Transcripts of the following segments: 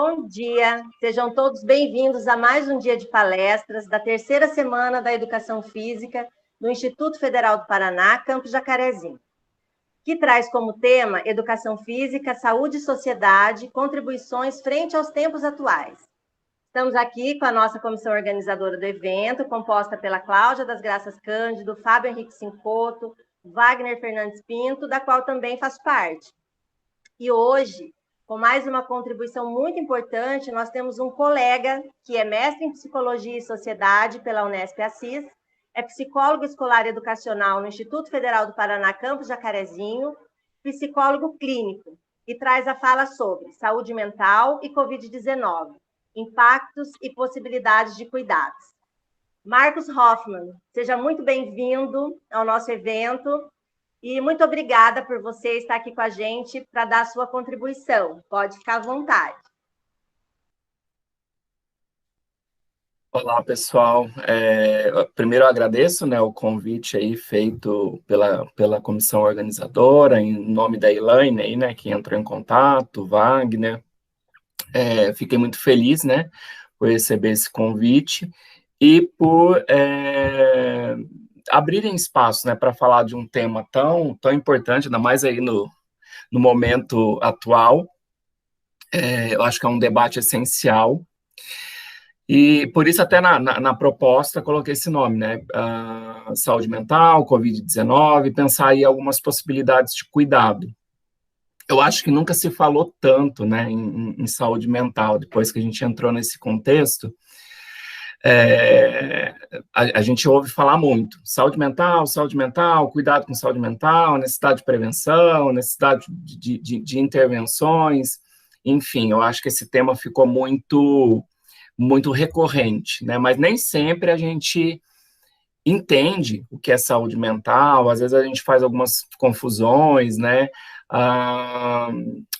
Bom dia, sejam todos bem-vindos a mais um dia de palestras da terceira semana da Educação Física do Instituto Federal do Paraná, Campus Jacarezinho, que traz como tema Educação Física, Saúde e Sociedade, contribuições frente aos tempos atuais. Estamos aqui com a nossa comissão organizadora do evento, composta pela Cláudia das Graças Cândido, Fábio Henrique Sincoto, Wagner Fernandes Pinto, da qual também faço parte. E hoje, com mais uma contribuição muito importante, nós temos um colega que é mestre em Psicologia e Sociedade pela Unesp Assis, é psicólogo escolar educacional no Instituto Federal do Paraná, Campus Jacarezinho, psicólogo clínico, e traz a fala sobre saúde mental e Covid-19, impactos e possibilidades de cuidados. Marcos Hoffman, seja muito bem-vindo ao nosso evento. E muito obrigada por você estar aqui com a gente para dar a sua contribuição. Pode ficar à vontade. Olá, pessoal. Primeiro eu agradeço, né, o convite aí feito pela comissão organizadora, em nome da Elaine, aí, né, que entrou em contato, Wagner. Fiquei muito feliz, né, por receber esse convite e por abrirem espaço, né, para falar de um tema tão importante, ainda mais aí no momento atual. Eu acho que é um debate essencial, e por isso até na proposta coloquei esse nome, né, saúde mental, Covid-19, pensar aí algumas possibilidades de cuidado. Eu acho que nunca se falou tanto, né, em saúde mental, depois que a gente entrou nesse contexto. A gente ouve falar muito, saúde mental, cuidado com saúde mental, necessidade de prevenção, necessidade de intervenções, enfim, eu acho que esse tema ficou muito recorrente, né, mas nem sempre a gente entende o que é saúde mental, às vezes a gente faz algumas confusões, né,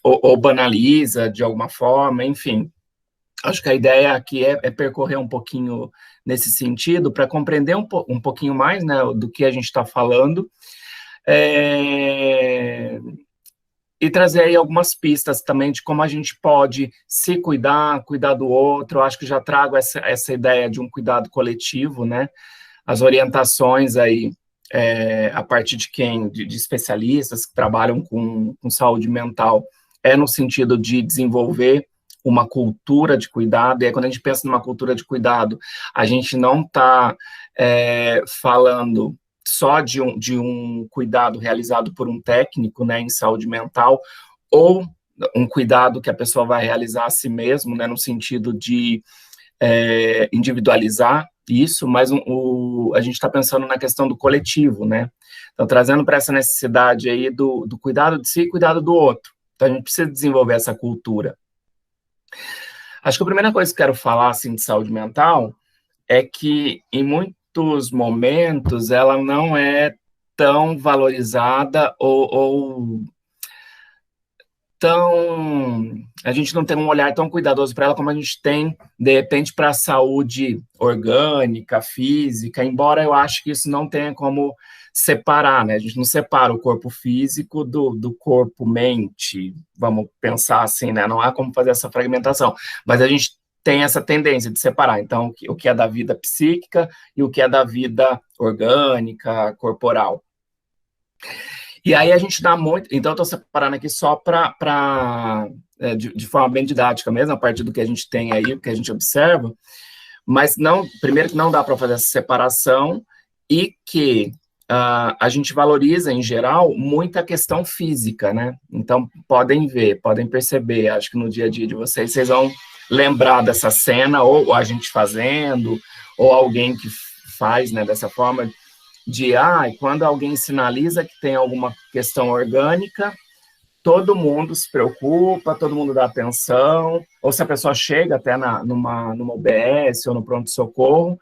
ou banaliza de alguma forma, enfim. Acho que a ideia aqui é percorrer um pouquinho nesse sentido, para compreender um pouquinho mais, né, do que a gente está falando, e trazer aí algumas pistas também de como a gente pode se cuidar do outro. Eu acho que já trago essa ideia de um cuidado coletivo, né, as orientações aí, a partir de especialistas que trabalham com saúde mental, no sentido de desenvolver uma cultura de cuidado. E aí, quando a gente pensa numa cultura de cuidado, a gente não está falando só de um cuidado realizado por um técnico, né, em saúde mental, ou um cuidado que a pessoa vai realizar a si mesmo, né, no sentido de individualizar isso, mas a gente está pensando na questão do coletivo, né, então trazendo para essa necessidade aí do cuidado de si e cuidado do outro. Então a gente precisa desenvolver essa cultura. Acho que a primeira coisa que eu quero falar, assim, de saúde mental é que, em muitos momentos, ela não é tão valorizada ou a gente não tem um olhar tão cuidadoso para ela como a gente tem, de repente, para a saúde orgânica, física, embora eu acho que isso não tenha como separar, né? A gente não separa o corpo físico do corpo mente, vamos pensar assim, né? Não há como fazer essa fragmentação, mas a gente tem essa tendência de separar, então, o que é da vida psíquica e o que é da vida orgânica, corporal. E aí a gente dá muito, então eu estou separando aqui só de forma bem didática mesmo, a partir do que a gente tem aí, o que a gente observa, mas não, primeiro que não dá para fazer essa separação, e que a gente valoriza, em geral, muita questão física, né? Então, podem perceber, acho que no dia a dia de vocês vão lembrar dessa cena, ou a gente fazendo, ou alguém que faz, né, dessa forma, quando alguém sinaliza que tem alguma questão orgânica, todo mundo se preocupa, todo mundo dá atenção, ou se a pessoa chega até numa UBS ou no pronto-socorro,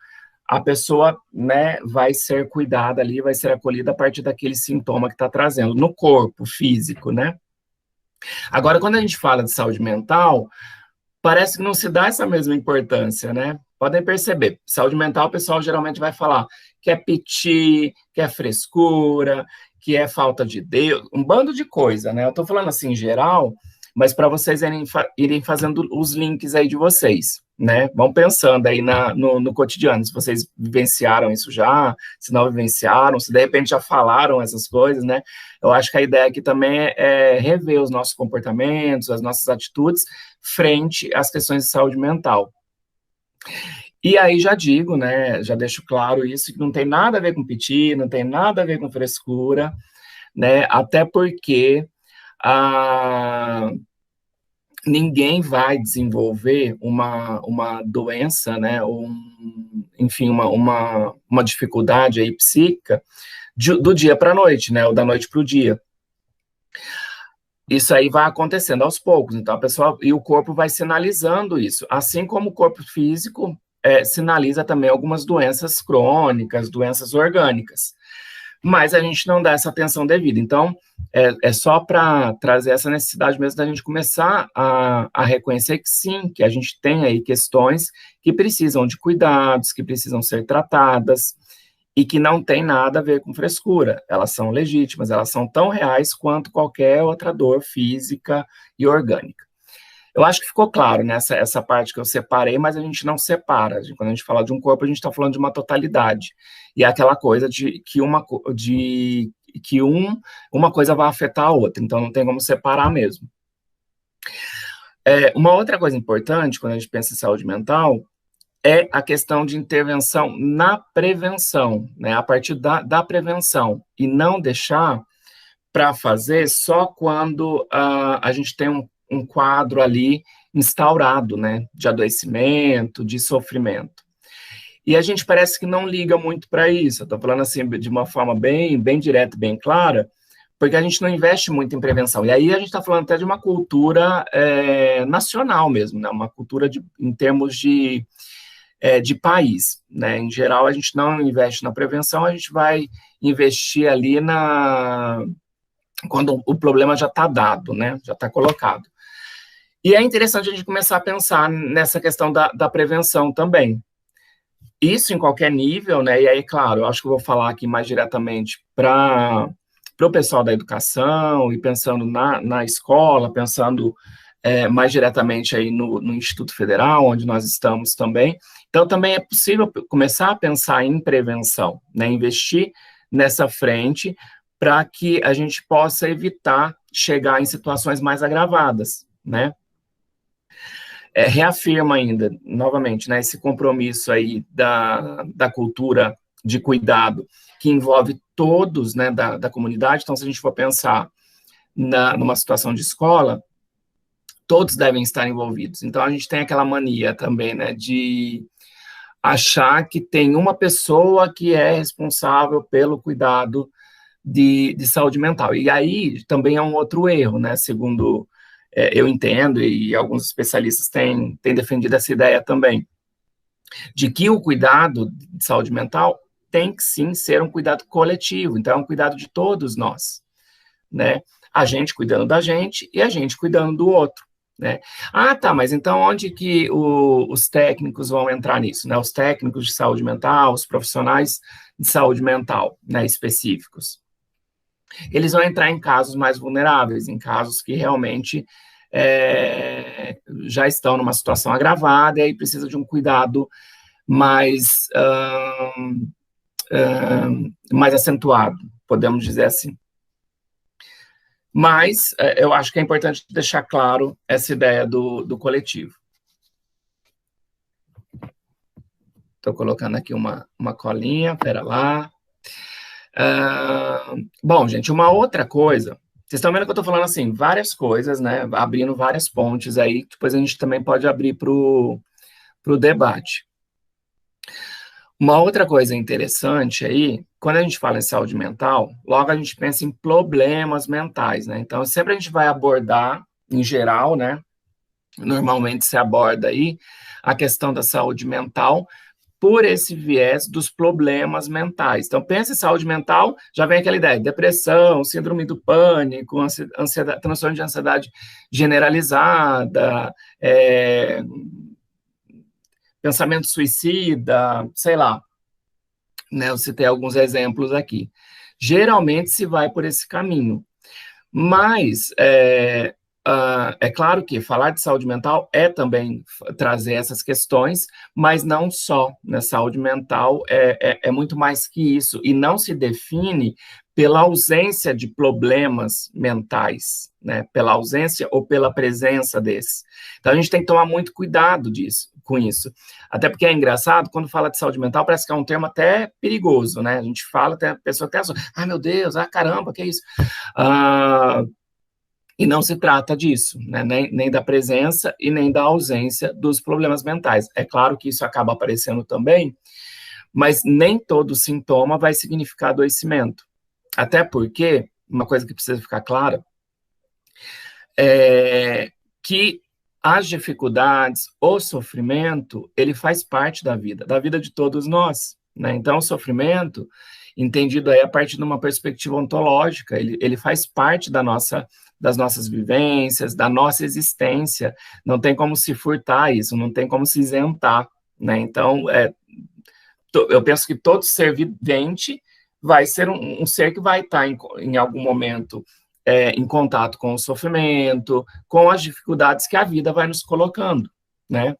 a pessoa, né, vai ser cuidada ali, vai ser acolhida a partir daquele sintoma que está trazendo, no corpo físico, né? Agora, quando a gente fala de saúde mental, parece que não se dá essa mesma importância, né? Podem perceber, saúde mental, o pessoal geralmente vai falar que é piti, que é frescura, que é falta de Deus, um bando de coisa, né? Eu estou falando assim, em geral, mas para vocês irem fazendo os links aí de vocês, né? Vão pensando aí no cotidiano, se vocês vivenciaram isso já, se não vivenciaram, se de repente já falaram essas coisas, né? Eu acho que a ideia aqui também é rever os nossos comportamentos, as nossas atitudes frente às questões de saúde mental. E aí já digo, né, já deixo claro isso, que não tem nada a ver com piti, não tem nada a ver com frescura, né, até porque ninguém vai desenvolver uma doença, né, enfim, uma dificuldade aí psíquica do dia para a noite, né, ou da noite para o dia. Isso aí vai acontecendo aos poucos, então a pessoa e o corpo vai sinalizando isso, assim como o corpo físico sinaliza também algumas doenças crônicas, doenças orgânicas, mas a gente não dá essa atenção devida. Então, é só para trazer essa necessidade mesmo da gente começar a reconhecer que sim, que a gente tem aí questões que precisam de cuidados, que precisam ser tratadas, e que não tem nada a ver com frescura. Elas são legítimas, elas são tão reais quanto qualquer outra dor física e orgânica. Eu acho que ficou claro nessa essa parte que eu separei, mas a gente não separa. Quando a gente fala de um corpo, a gente está falando de uma totalidade. E é aquela coisa de que uma coisa vai afetar a outra, então não tem como separar mesmo. Uma outra coisa importante, quando a gente pensa em saúde mental, é a questão de intervenção na prevenção, né, a partir da prevenção, e não deixar para fazer só quando a gente tem um quadro ali instaurado, né, de adoecimento, de sofrimento. E a gente parece que não liga muito para isso, eu estou falando assim de uma forma bem direta, bem clara, porque a gente não investe muito em prevenção. E aí a gente está falando até de uma cultura nacional mesmo, né, uma cultura em termos de país, né? Em geral, a gente não investe na prevenção, a gente vai investir ali quando o problema já está dado, né? Já está colocado. E é interessante a gente começar a pensar nessa questão da prevenção também. Isso em qualquer nível, né? E aí, claro, eu acho que eu vou falar aqui mais diretamente para o pessoal da educação e pensando na escola, pensando mais diretamente aí no Instituto Federal, onde nós estamos também. Então, também é possível começar a pensar em prevenção, né? Investir nessa frente para que a gente possa evitar chegar em situações mais agravadas, né? Reafirma ainda, novamente, né, esse compromisso aí da cultura de cuidado, que envolve todos, né, da comunidade. Então, se a gente for pensar numa situação de escola, todos devem estar envolvidos. Então, a gente tem aquela mania também, né, de achar que tem uma pessoa que é responsável pelo cuidado de saúde mental. E aí também é um outro erro, né, segundo eu entendo, e alguns especialistas têm defendido essa ideia também, de que o cuidado de saúde mental tem que sim ser um cuidado coletivo, então é um cuidado de todos nós, né, a gente cuidando da gente e a gente cuidando do outro, né. Ah, tá, mas então onde que os técnicos vão entrar nisso, né, os técnicos de saúde mental, os profissionais de saúde mental, né, específicos? Eles vão entrar em casos mais vulneráveis, em casos que realmente já estão numa situação agravada e aí precisa de um cuidado mais acentuado, podemos dizer assim. Mas eu acho que é importante deixar claro essa ideia do coletivo. Estou colocando aqui uma colinha, espera lá. Bom, gente, uma outra coisa, vocês estão vendo que eu estou falando assim, várias coisas, né, abrindo várias pontes aí, depois a gente também pode abrir para o debate. Uma outra coisa interessante aí, quando a gente fala em saúde mental, logo a gente pensa em problemas mentais, né, então sempre a gente vai abordar, em geral, né, normalmente se aborda aí a questão da saúde mental por esse viés dos problemas mentais. Então, pensa em saúde mental, já vem aquela ideia, depressão, síndrome do pânico, ansiedade, transtorno de ansiedade generalizada, pensamento suicida, sei lá, né, eu citei alguns exemplos aqui. Geralmente se vai por esse caminho, mas É claro que falar de saúde mental é também trazer essas questões, mas não só, né? Saúde mental é muito mais que isso, e não se define pela ausência de problemas mentais, né? Pela ausência ou pela presença desses. Então, a gente tem que tomar muito cuidado com isso. Até porque é engraçado, quando fala de saúde mental, parece que é um termo até perigoso, né? A gente fala, tem a pessoa até, meu Deus, caramba, que é isso? E não se trata disso, né? Nem da presença e nem da ausência dos problemas mentais. É claro que isso acaba aparecendo também, mas nem todo sintoma vai significar adoecimento. Até porque, uma coisa que precisa ficar clara, é que as dificuldades, o sofrimento, ele faz parte da vida de todos nós, né? Então, o sofrimento, entendido aí a partir de uma perspectiva ontológica, ele faz parte das nossas vivências, da nossa existência, não tem como se furtar isso, não tem como se isentar, né? Então, eu penso que todo ser vivente vai ser um ser que vai estar em algum momento em contato com o sofrimento, com as dificuldades que a vida vai nos colocando, né?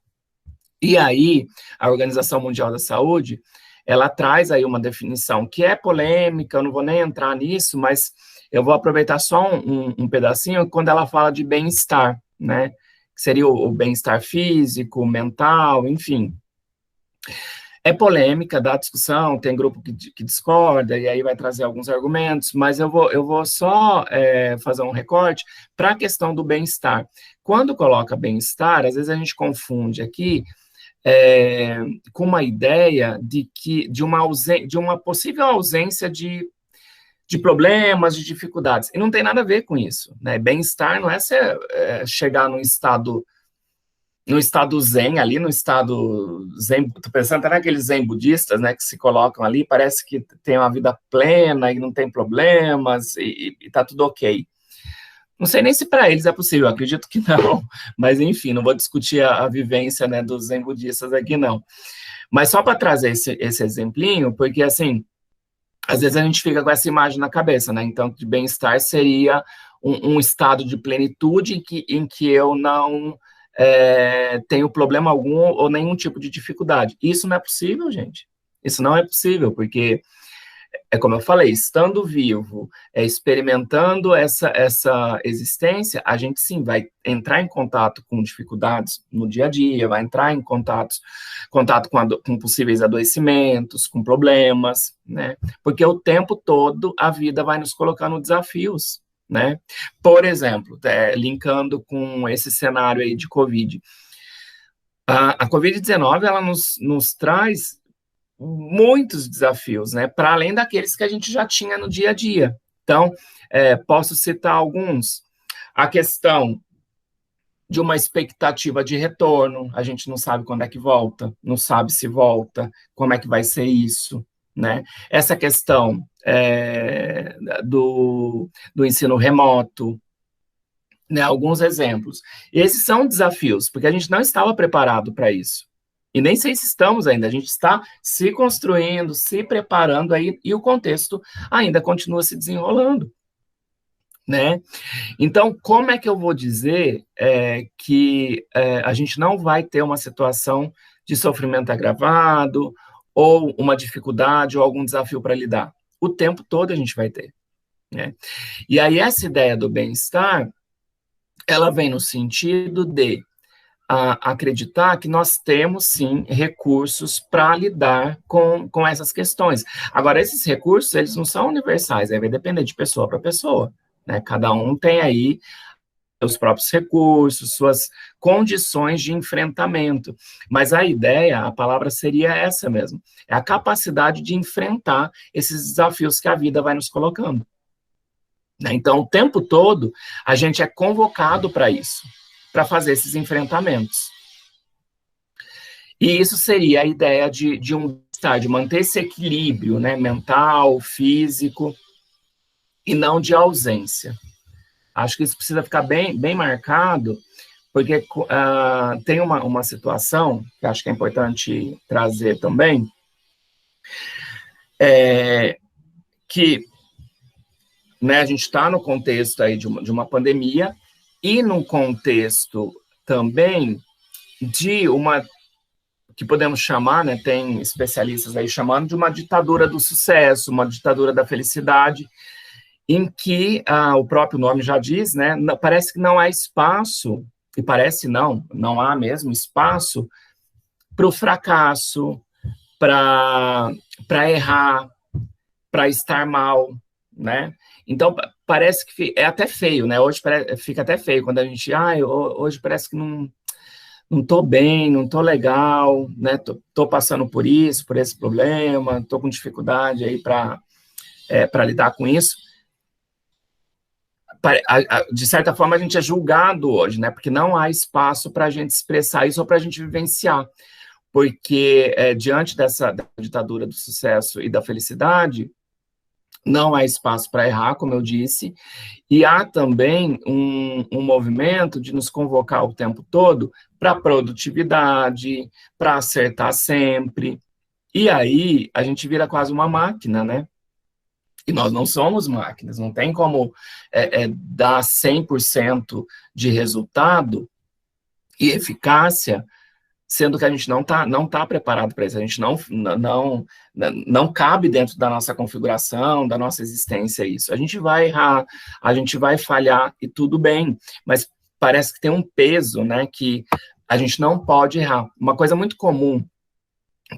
E aí, a Organização Mundial da Saúde, ela traz aí uma definição que é polêmica, eu não vou nem entrar nisso, mas eu vou aproveitar só um pedacinho, quando ela fala de bem-estar, né? Que seria o bem-estar físico, mental, enfim. É polêmica, dá discussão, tem grupo que discorda, e aí vai trazer alguns argumentos, mas eu vou só fazer um recorte para a questão do bem-estar. Quando coloca bem-estar, às vezes a gente confunde aqui com uma ideia de uma possível ausência de problemas, de dificuldades, e não tem nada a ver com isso, né? Bem-estar não é chegar no estado zen, ali no estado zen, tô pensando até naqueles zen budistas, né, que se colocam ali, parece que tem uma vida plena e não tem problemas e tá tudo ok. Não sei nem se para eles é possível, acredito que não, mas enfim, não vou discutir a vivência, né, dos zen budistas aqui não. Mas só para trazer esse exemplinho, porque assim, às vezes a gente fica com essa imagem na cabeça, né, então de bem-estar seria um estado de plenitude em que eu não tenho problema algum ou nenhum tipo de dificuldade. Isso não é possível, gente. Isso não é possível, porque, como eu falei, estando vivo, experimentando essa existência, a gente sim vai entrar em contato com dificuldades no dia a dia, vai entrar em contato com possíveis adoecimentos, com problemas, né? Porque o tempo todo a vida vai nos colocando desafios, né? Por exemplo, linkando com esse cenário aí de Covid, a Covid-19, ela nos traz muitos desafios, né? Para além daqueles que a gente já tinha no dia a dia. Então, posso citar alguns. A questão de uma expectativa de retorno, a gente não sabe quando é que volta, não sabe se volta, como é que vai ser isso, né? Essa questão do ensino remoto, né? Alguns exemplos. Esses são desafios, porque a gente não estava preparado para isso. E nem sei se estamos ainda, a gente está se construindo, se preparando aí, e o contexto ainda continua se desenrolando, né? Então, como é que eu vou dizer que a gente não vai ter uma situação de sofrimento agravado, ou uma dificuldade, ou algum desafio para lidar? O tempo todo a gente vai ter, né? E aí, essa ideia do bem-estar, ela vem no sentido de acreditar que nós temos, sim, recursos para lidar com essas questões. Agora, esses recursos, eles não são universais, aí vai depender de pessoa para pessoa, né? Cada um tem aí os próprios recursos, suas condições de enfrentamento. Mas a ideia, a palavra seria essa mesmo, é a capacidade de enfrentar esses desafios que a vida vai nos colocando. Então, o tempo todo, a gente é convocado para isso, para fazer esses enfrentamentos. E isso seria a ideia de um estar, de manter esse equilíbrio, né, mental, físico, e não de ausência. Acho que isso precisa ficar bem marcado, porque tem uma situação que acho que é importante trazer também, que, né, a gente está no contexto aí de uma pandemia, e no contexto também de uma, que podemos chamar, né, tem especialistas aí chamando de uma ditadura do sucesso, uma ditadura da felicidade, em que o próprio nome já diz, né, parece que não há espaço, e parece não há mesmo espaço para o fracasso, para errar, para estar mal, né? Então, parece que é até feio, né? Hoje fica até feio quando a gente, hoje parece que não estou bem, não estou legal, né? Tô passando por isso, por esse problema, estou com dificuldade aí para lidar com isso. De certa forma, a gente é julgado hoje, né? Porque não há espaço para a gente expressar isso ou para a gente vivenciar. Porque diante dessa ditadura do sucesso e da felicidade, não há espaço para errar, como eu disse, e há também um movimento de nos convocar o tempo todo para produtividade, para acertar sempre, e aí a gente vira quase uma máquina, né? E nós não somos máquinas, não tem como dar 100% de resultado e eficácia, sendo que a gente não tá preparado para isso, a gente não cabe dentro da nossa configuração, da nossa existência isso. A gente vai errar, a gente vai falhar e tudo bem, mas parece que tem um peso, né, que a gente não pode errar. Uma coisa muito comum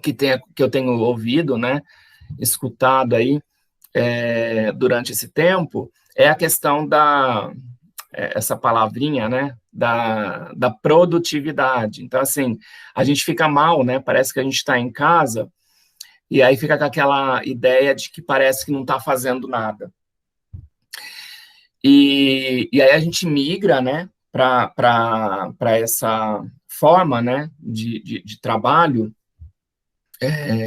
que eu tenho ouvido, né, escutado aí durante esse tempo, é a questão essa palavrinha, né, da produtividade. Então, assim, a gente fica mal, né, parece que a gente está em casa, e aí fica com aquela ideia de que parece que não está fazendo nada. E aí a gente migra, né, para essa forma, né, de trabalho,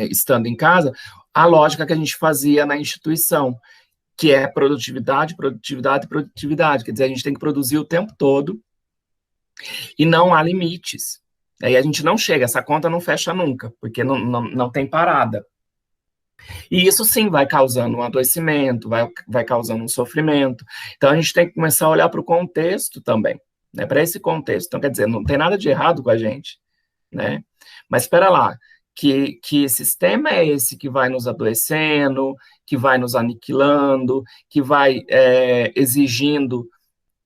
estando em casa, a lógica que a gente fazia na instituição, que é produtividade, produtividade, produtividade. Quer dizer, a gente tem que produzir o tempo todo e não há limites. Aí a gente não chega, essa conta não fecha nunca, porque não tem parada. E isso sim vai causando um adoecimento, vai causando um sofrimento. Então a gente tem que começar a olhar para o contexto também, né? Para esse contexto. Então, quer dizer, não tem nada de errado com a gente, né? Mas espera lá, que sistema é esse que vai nos adoecendo, que vai nos aniquilando, que vai exigindo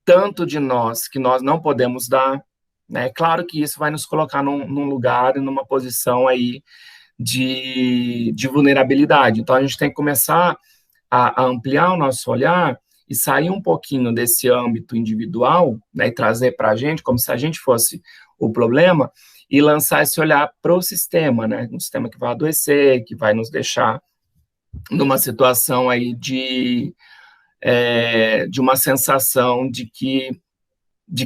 tanto de nós que nós não podemos dar, né? Claro que isso vai nos colocar num lugar, numa posição aí de vulnerabilidade. Então, a gente tem que começar a ampliar o nosso olhar e sair um pouquinho desse âmbito individual, né, e trazer para a gente, como se a gente fosse o problema, e lançar esse olhar para o sistema, né, um sistema que vai adoecer, que vai nos deixar numa situação aí de uma sensação de que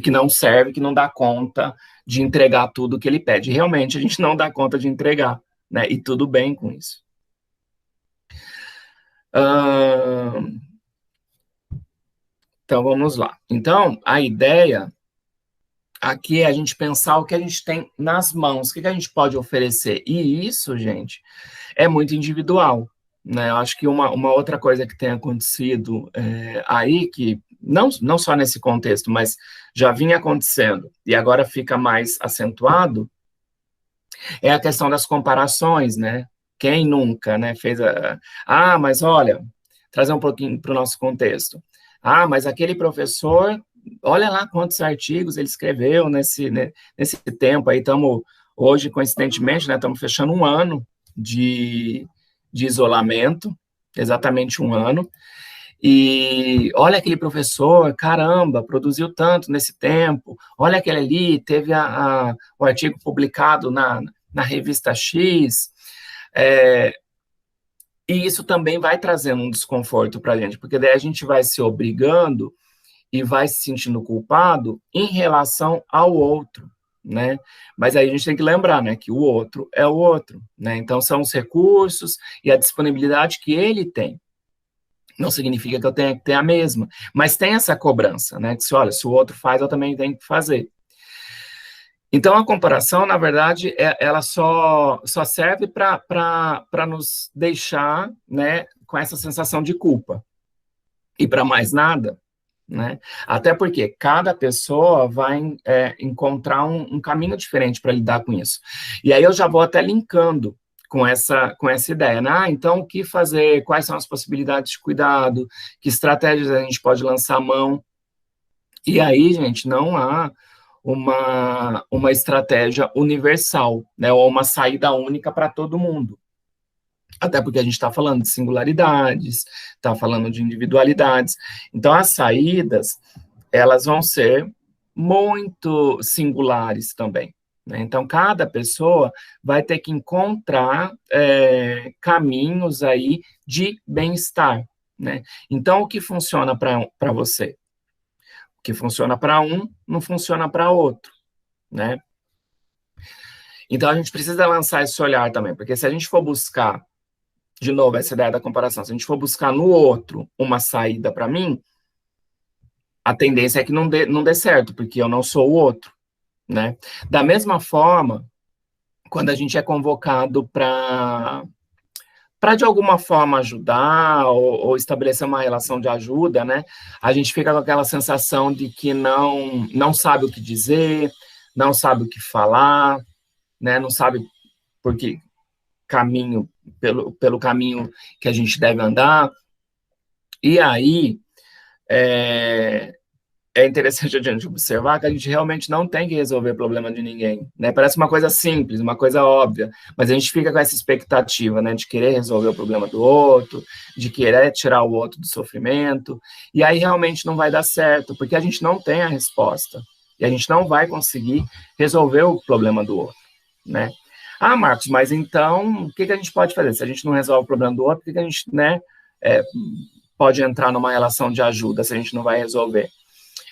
não serve, que não dá conta de entregar tudo que ele pede. Realmente, a gente não dá conta de entregar, né, e tudo bem com isso. Então, vamos lá. Então, a ideia aqui é a gente pensar o que a gente tem nas mãos, o que a gente pode oferecer. E isso, gente, é muito individual, né? Eu acho que uma outra coisa que tem acontecido aí, que não só nesse contexto, mas já vinha acontecendo e agora fica mais acentuado, é a questão das comparações, né? Quem nunca, né, fez mas olha, trazer um pouquinho para o nosso contexto. Mas aquele professor, olha lá quantos artigos ele escreveu nesse tempo aí, hoje, coincidentemente, né, estamos fechando um ano de isolamento, exatamente um ano, e olha aquele professor, caramba, produziu tanto nesse tempo, olha aquele ali, teve o artigo publicado na revista X, e isso também vai trazendo um desconforto para a gente, porque daí a gente vai se obrigando e vai se sentindo culpado em relação ao outro, né? Mas aí a gente tem que lembrar, né, que o outro é o outro, né? Então são os recursos e a disponibilidade que ele tem. Não significa que eu tenha que ter a mesma, mas tem essa cobrança, né? Que olha, se o outro faz, eu também tenho que fazer. Então, a comparação, na verdade, ela só serve para nos deixar, né, com essa sensação de culpa. E para mais nada, né? Até porque cada pessoa vai encontrar um caminho diferente para lidar com isso. E aí eu já vou até linkando com essa ideia, né? Então, o que fazer? Quais são as possibilidades de cuidado? Que estratégias a gente pode lançar a mão? E aí, gente, não há uma estratégia universal, né? Ou uma saída única para todo mundo. Até porque a gente está falando de singularidades, está falando de individualidades. Então, as saídas, elas vão ser muito singulares também, né? Então, cada pessoa vai ter que encontrar caminhos aí de bem-estar, né? Então, o que funciona para você? O que funciona para um, não funciona para outro, né? Então, a gente precisa lançar esse olhar também, porque se a gente for buscar, de novo, essa ideia da comparação, se a gente for buscar no outro uma saída para mim, a tendência é que não dê certo, porque eu não sou o outro, né? Da mesma forma, quando a gente é convocado para de alguma forma ajudar ou estabelecer uma relação de ajuda, né? A gente fica com aquela sensação de que não sabe o que dizer, não sabe o que falar, né? Não sabe por que caminho, pelo caminho que a gente deve andar. E aí, é interessante a gente observar que a gente realmente não tem que resolver o problema de ninguém, né? Parece uma coisa simples, uma coisa óbvia, mas a gente fica com essa expectativa, né, de querer resolver o problema do outro, de querer tirar o outro do sofrimento, e aí realmente não vai dar certo, porque a gente não tem a resposta, e a gente não vai conseguir resolver o problema do outro, né? Ah, Marcos, mas então, o que a gente pode fazer? Se a gente não resolve o problema do outro, por que a gente, né, pode entrar numa relação de ajuda se a gente não vai resolver?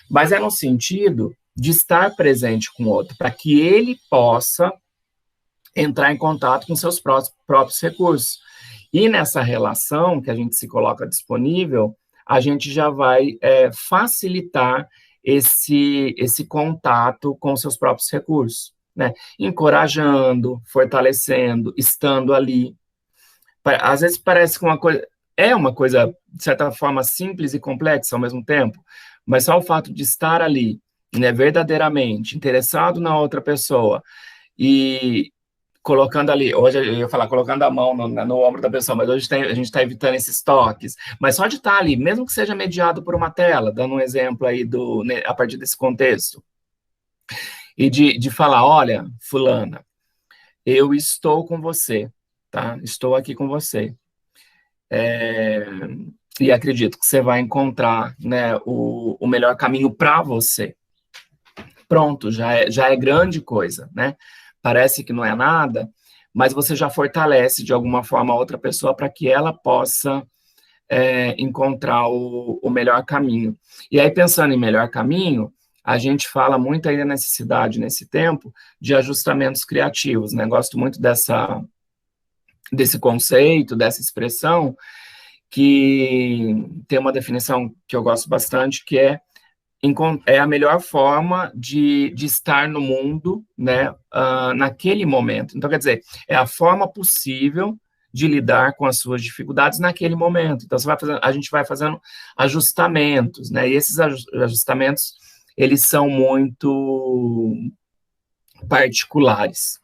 Mas é no sentido de estar presente com o outro, para que ele possa entrar em contato com seus próprios recursos. E nessa relação que a gente se coloca disponível, a gente já vai facilitar esse contato com seus próprios recursos, né? Encorajando, fortalecendo, estando ali. Às vezes parece que é uma coisa, de certa forma, simples e complexa ao mesmo tempo, mas só o fato de estar ali, né, verdadeiramente interessado na outra pessoa e colocando ali, hoje eu ia falar colocando a mão no ombro da pessoa, mas hoje a gente está evitando esses toques, mas só de estar ali, mesmo que seja mediado por uma tela, dando um exemplo aí a partir desse contexto, e de falar, olha, fulana, eu estou com você, tá? Estou aqui com você. E acredito que você vai encontrar, né, o melhor caminho para você. Pronto, já é grande coisa, né? Parece que não é nada, mas você já fortalece de alguma forma a outra pessoa para que ela possa encontrar o melhor caminho. E aí, pensando em melhor caminho, a gente fala muito aí da necessidade, nesse tempo, de ajustamentos criativos, né? Gosto muito desse conceito, dessa expressão, que tem uma definição que eu gosto bastante, que é a melhor forma de estar no mundo, né, naquele momento. Então, quer dizer, é a forma possível de lidar com as suas dificuldades naquele momento. Então, a gente vai fazendo ajustamentos, né, e esses ajustamentos, eles são muito particulares.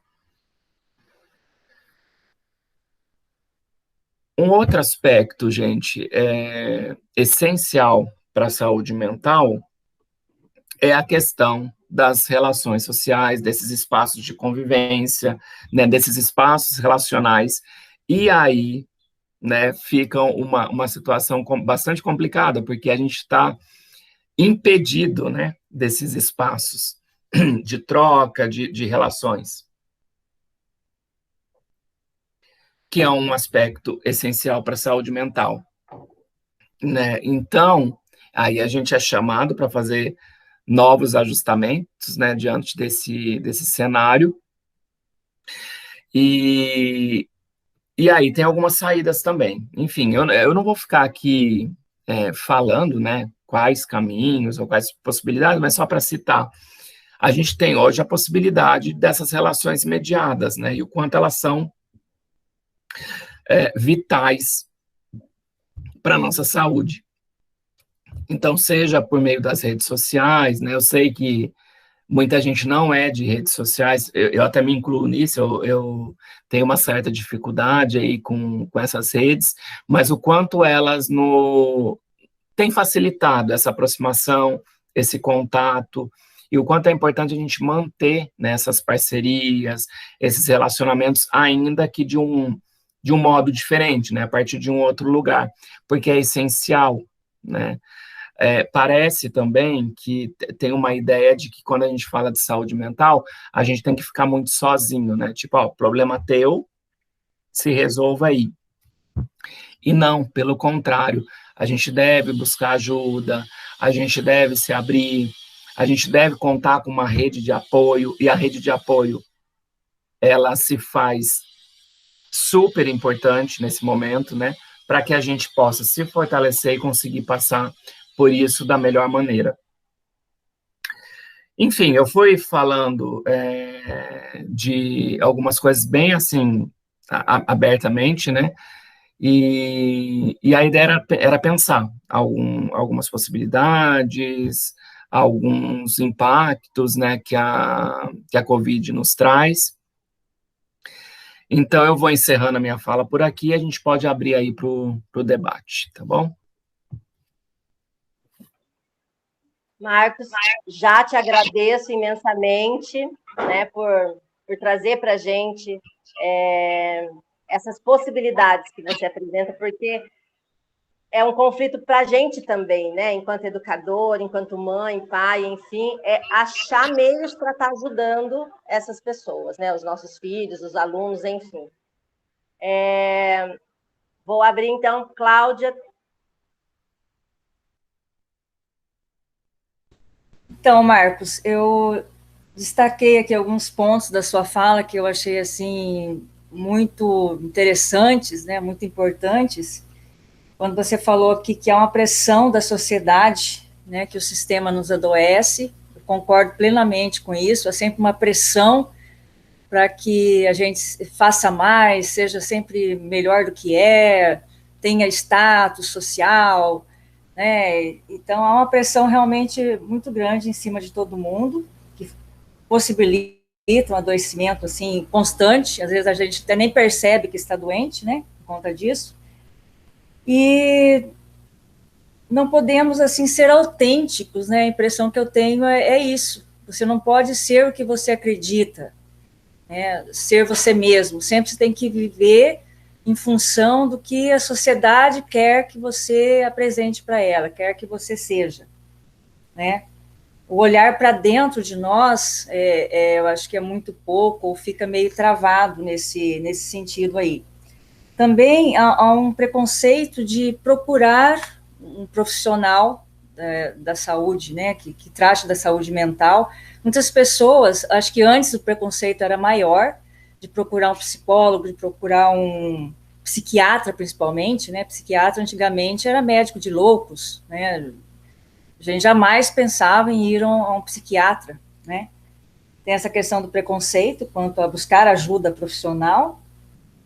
Um outro aspecto, gente, essencial para a saúde mental é a questão das relações sociais, desses espaços de convivência, né, desses espaços relacionais, e aí, né, fica uma situação bastante complicada, porque a gente está impedido, né, desses espaços de troca, de relações, que é um aspecto essencial para a saúde mental, né? Então, aí a gente é chamado para fazer novos ajustamentos, né, diante desse cenário, e aí tem algumas saídas também. Enfim, eu não vou ficar aqui falando, né, quais caminhos ou quais possibilidades, mas só para citar, a gente tem hoje a possibilidade dessas relações mediadas, né, e o quanto elas são vitais para a nossa saúde. Então, seja por meio das redes sociais, né? Eu sei que muita gente não é de redes sociais, eu até me incluo nisso, eu tenho uma certa dificuldade aí com essas redes, mas o quanto elas têm facilitado essa aproximação, esse contato, e o quanto é importante a gente manter, né, essas parcerias, esses relacionamentos, ainda que de um modo diferente, né, a partir de um outro lugar, porque é essencial, né? Parece também que tem uma ideia de que quando a gente fala de saúde mental, a gente tem que ficar muito sozinho, né? Tipo, ó, problema teu, se resolva aí. E não, pelo contrário, a gente deve buscar ajuda, a gente deve se abrir, a gente deve contar com uma rede de apoio, e a rede de apoio, ela se faz super importante nesse momento, né? Para que a gente possa se fortalecer e conseguir passar por isso da melhor maneira. Enfim, eu fui falando de algumas coisas bem assim, abertamente, né? E a ideia era pensar algumas possibilidades, alguns impactos, né, que a Covid nos traz. Então, eu vou encerrando a minha fala por aqui e a gente pode abrir aí para o debate, tá bom? Marcos, já te agradeço imensamente, né, por trazer para a gente essas possibilidades que você apresenta, porque é um conflito para a gente também, né, enquanto educador, enquanto mãe, pai, enfim, é achar meios para estar ajudando essas pessoas, né, os nossos filhos, os alunos, enfim. Vou abrir, então, Cláudia. Então, Marcos, eu destaquei aqui alguns pontos da sua fala que eu achei, assim, muito interessantes, né, muito importantes. Quando você falou aqui que há uma pressão da sociedade, né, que o sistema nos adoece, eu concordo plenamente com isso, há sempre uma pressão para que a gente faça mais, seja sempre melhor do que tenha status social, né? Então, há uma pressão realmente muito grande em cima de todo mundo, que possibilita um adoecimento, assim, constante, às vezes a gente até nem percebe que está doente, né, por conta disso, e não podemos, assim, ser autênticos, né, a impressão que eu tenho é isso, você não pode ser o que você acredita, né, ser você mesmo, sempre você tem que viver em função do que a sociedade quer que você apresente para ela, quer que você seja, né? O olhar para dentro de nós, eu acho que é muito pouco, ou fica meio travado nesse sentido aí. Também há um preconceito de procurar um profissional da saúde, né, que trate da saúde mental. Muitas pessoas, acho que antes o preconceito era maior, de procurar um psicólogo, de procurar um psiquiatra, principalmente, né, psiquiatra antigamente era médico de loucos, né, a gente jamais pensava em ir a um psiquiatra, né, tem essa questão do preconceito quanto a buscar ajuda profissional,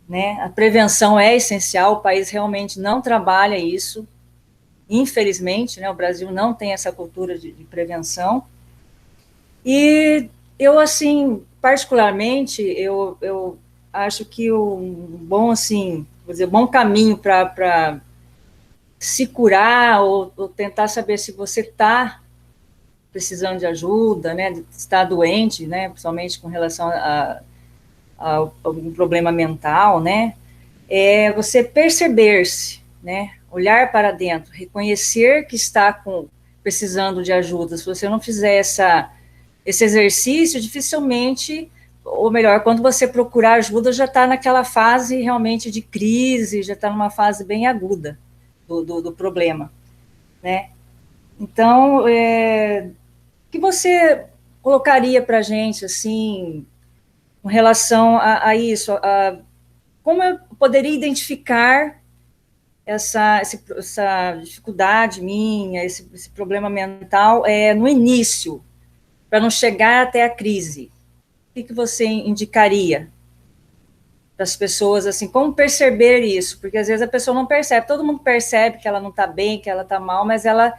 né, a prevenção é essencial, o país realmente não trabalha isso, infelizmente, né, o Brasil não tem essa cultura de prevenção, e eu, assim, particularmente, eu acho que um bom, assim, vou dizer, bom caminho para se curar ou tentar saber se você está precisando de ajuda, né, está doente, né, principalmente com relação a algum problema mental, né, é você perceber-se, né, olhar para dentro, reconhecer que está precisando de ajuda. Se você não fizer esse exercício, dificilmente, ou melhor, quando você procurar ajuda, já está naquela fase realmente de crise, já está numa fase bem aguda do problema, né? Então, o que você colocaria para a gente, assim, com relação a isso, como eu poderia identificar essa dificuldade minha, esse problema mental no início, para não chegar até a crise? O que você indicaria para as pessoas, assim, como perceber isso? Porque às vezes a pessoa não percebe, todo mundo percebe que ela não está bem, que ela está mal, mas ela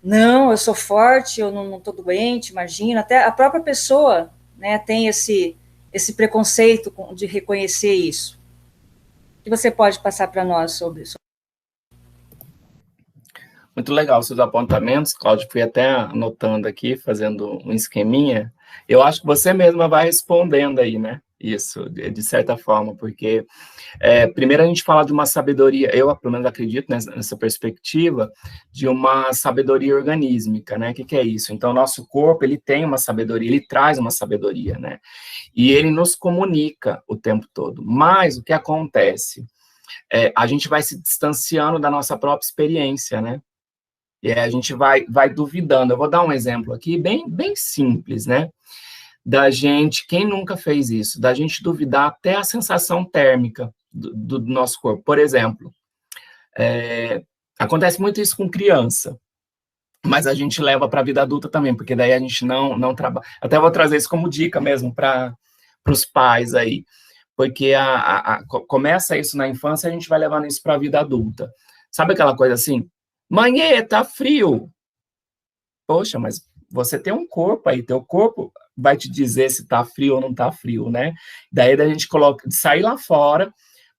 não, eu sou forte, eu não estou doente, imagina. Até a própria pessoa, né, tem esse preconceito de reconhecer isso. O que você pode passar para nós sobre isso? Muito legal seus apontamentos, Cláudio. Fui até anotando aqui, fazendo um esqueminha. Eu acho que você mesma vai respondendo aí, né? Isso, de certa forma, porque primeiro a gente fala de uma sabedoria, eu pelo menos acredito nessa perspectiva, de uma sabedoria organísmica, né? O que é isso? Então, o nosso corpo, ele tem uma sabedoria, ele traz uma sabedoria, né? E ele nos comunica o tempo todo. Mas o que acontece? A gente vai se distanciando da nossa própria experiência, né? E aí a gente vai duvidando. Eu vou dar um exemplo aqui, bem simples, né? Da gente, quem nunca fez isso? Da gente duvidar até a sensação térmica do nosso corpo. Por exemplo, acontece muito isso com criança, mas a gente leva para a vida adulta também, porque daí a gente não trabalha. Até vou trazer isso como dica mesmo para os pais aí, porque começa isso na infância, a gente vai levando isso para a vida adulta. Sabe aquela coisa assim? Mãe, tá frio. Poxa, mas você tem um corpo aí, teu corpo vai te dizer se tá frio ou não tá frio, né? Daí a gente sair lá fora,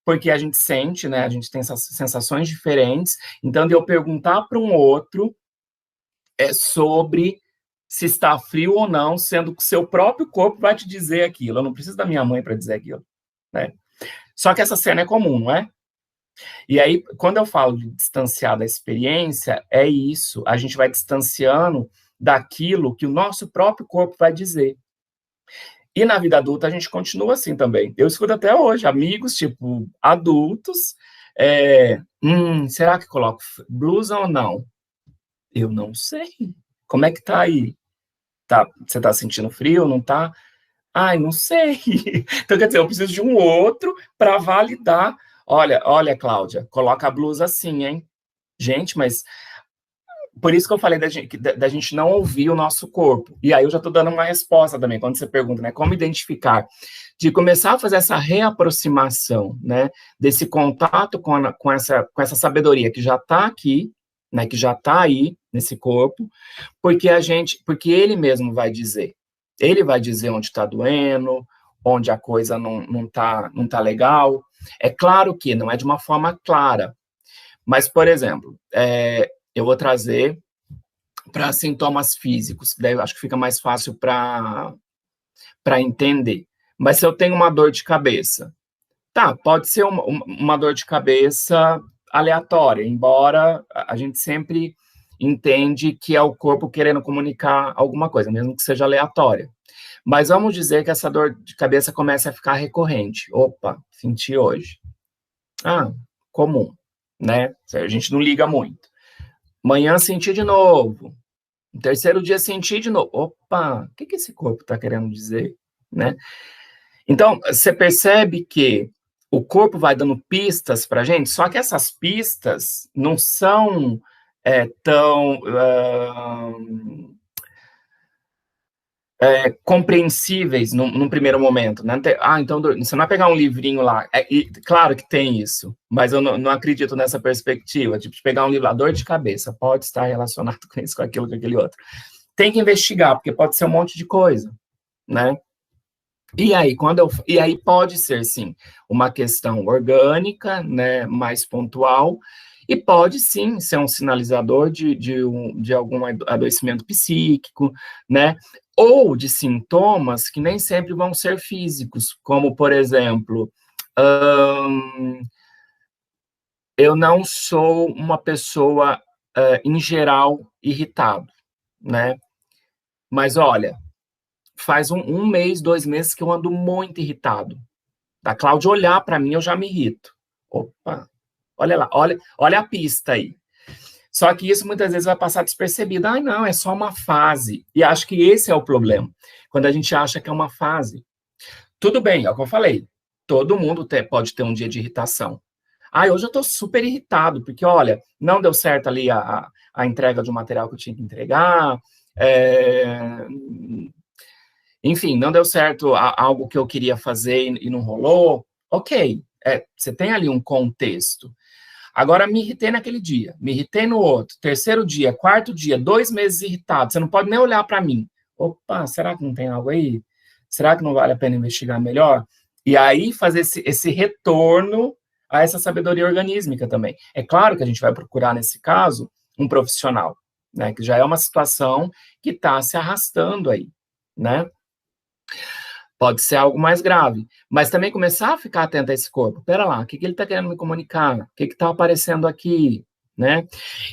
porque a gente sente, né? A gente tem essas sensações diferentes. Então, de eu perguntar para um outro sobre se está frio ou não, sendo que o seu próprio corpo vai te dizer aquilo. Eu não preciso da minha mãe para dizer aquilo, né? Só que essa cena é comum, não é? E aí, quando eu falo de distanciar da experiência, é isso. A gente vai distanciando daquilo que o nosso próprio corpo vai dizer. E na vida adulta a gente continua assim também. Eu escuto até hoje amigos, tipo, adultos, será que coloco blusa ou não? Eu não sei. Como é que tá aí? Você tá sentindo frio, não tá? Ai, não sei. Então, quer dizer, eu preciso de um outro para validar. Olha, Cláudia, coloca a blusa assim, hein? Gente, mas por isso que eu falei da gente não ouvir o nosso corpo. E aí eu já estou dando uma resposta também, quando você pergunta, né? Como identificar? De começar a fazer essa reaproximação, né? Desse contato com essa sabedoria que já está aqui, né? Que já está aí nesse corpo, porque ele mesmo vai dizer. Ele vai dizer onde está doendo, onde a coisa não tá legal. É claro que não é de uma forma clara, mas, por exemplo, eu vou trazer para sintomas físicos, que daí eu acho que fica mais fácil para entender. Mas se eu tenho uma dor de cabeça, pode ser uma dor de cabeça aleatória, embora a gente sempre entende que é o corpo querendo comunicar alguma coisa, mesmo que seja aleatória. Mas vamos dizer que essa dor de cabeça comece a ficar recorrente. Opa, senti hoje. Comum, né? A gente não liga muito. Manhã senti de novo. No terceiro dia senti de novo. Opa, o que esse corpo está querendo dizer, né? Então, você percebe que o corpo vai dando pistas para a gente, só que essas pistas não são tão compreensíveis num primeiro momento, né? Então você não vai pegar um livrinho lá. Claro que tem isso, mas eu não acredito nessa perspectiva, tipo, de pegar um livro lá, dor de cabeça, pode estar relacionado com isso, com aquilo, com aquele outro. Tem que investigar, porque pode ser um monte de coisa, né? E aí pode ser, sim, uma questão orgânica, né, mais pontual, e pode, sim, ser um sinalizador de algum adoecimento psíquico, né, ou de sintomas que nem sempre vão ser físicos, como, por exemplo, eu não sou uma pessoa, em geral, irritado, né, mas, olha, faz um mês, 2 meses que eu ando muito irritado. Da Cláudia olhar para mim, eu já me irrito. Opa, olha lá, olha a pista aí. Só que isso muitas vezes vai passar despercebido. Não, é só uma fase. E acho que esse é o problema, quando a gente acha que é uma fase. Tudo bem, é o que eu falei, todo mundo pode ter um dia de irritação. Hoje eu estou super irritado, porque, olha, não deu certo ali a entrega de um material que eu tinha que entregar, enfim, não deu certo algo que eu queria fazer e não rolou. Ok, você tem ali um contexto. Agora, me irritei naquele dia, me irritei no outro, terceiro dia, quarto dia, 2 meses irritado, você não pode nem olhar para mim. Opa, será que não tem algo aí? Será que não vale a pena investigar melhor? E aí fazer esse retorno a essa sabedoria organísmica também. É claro que a gente vai procurar, nesse caso, um profissional, né, que já é uma situação que está se arrastando aí, né? Pode ser algo mais grave, mas também começar a ficar atento a esse corpo. Pera lá, o que ele está querendo me comunicar? O que está aparecendo aqui? Né?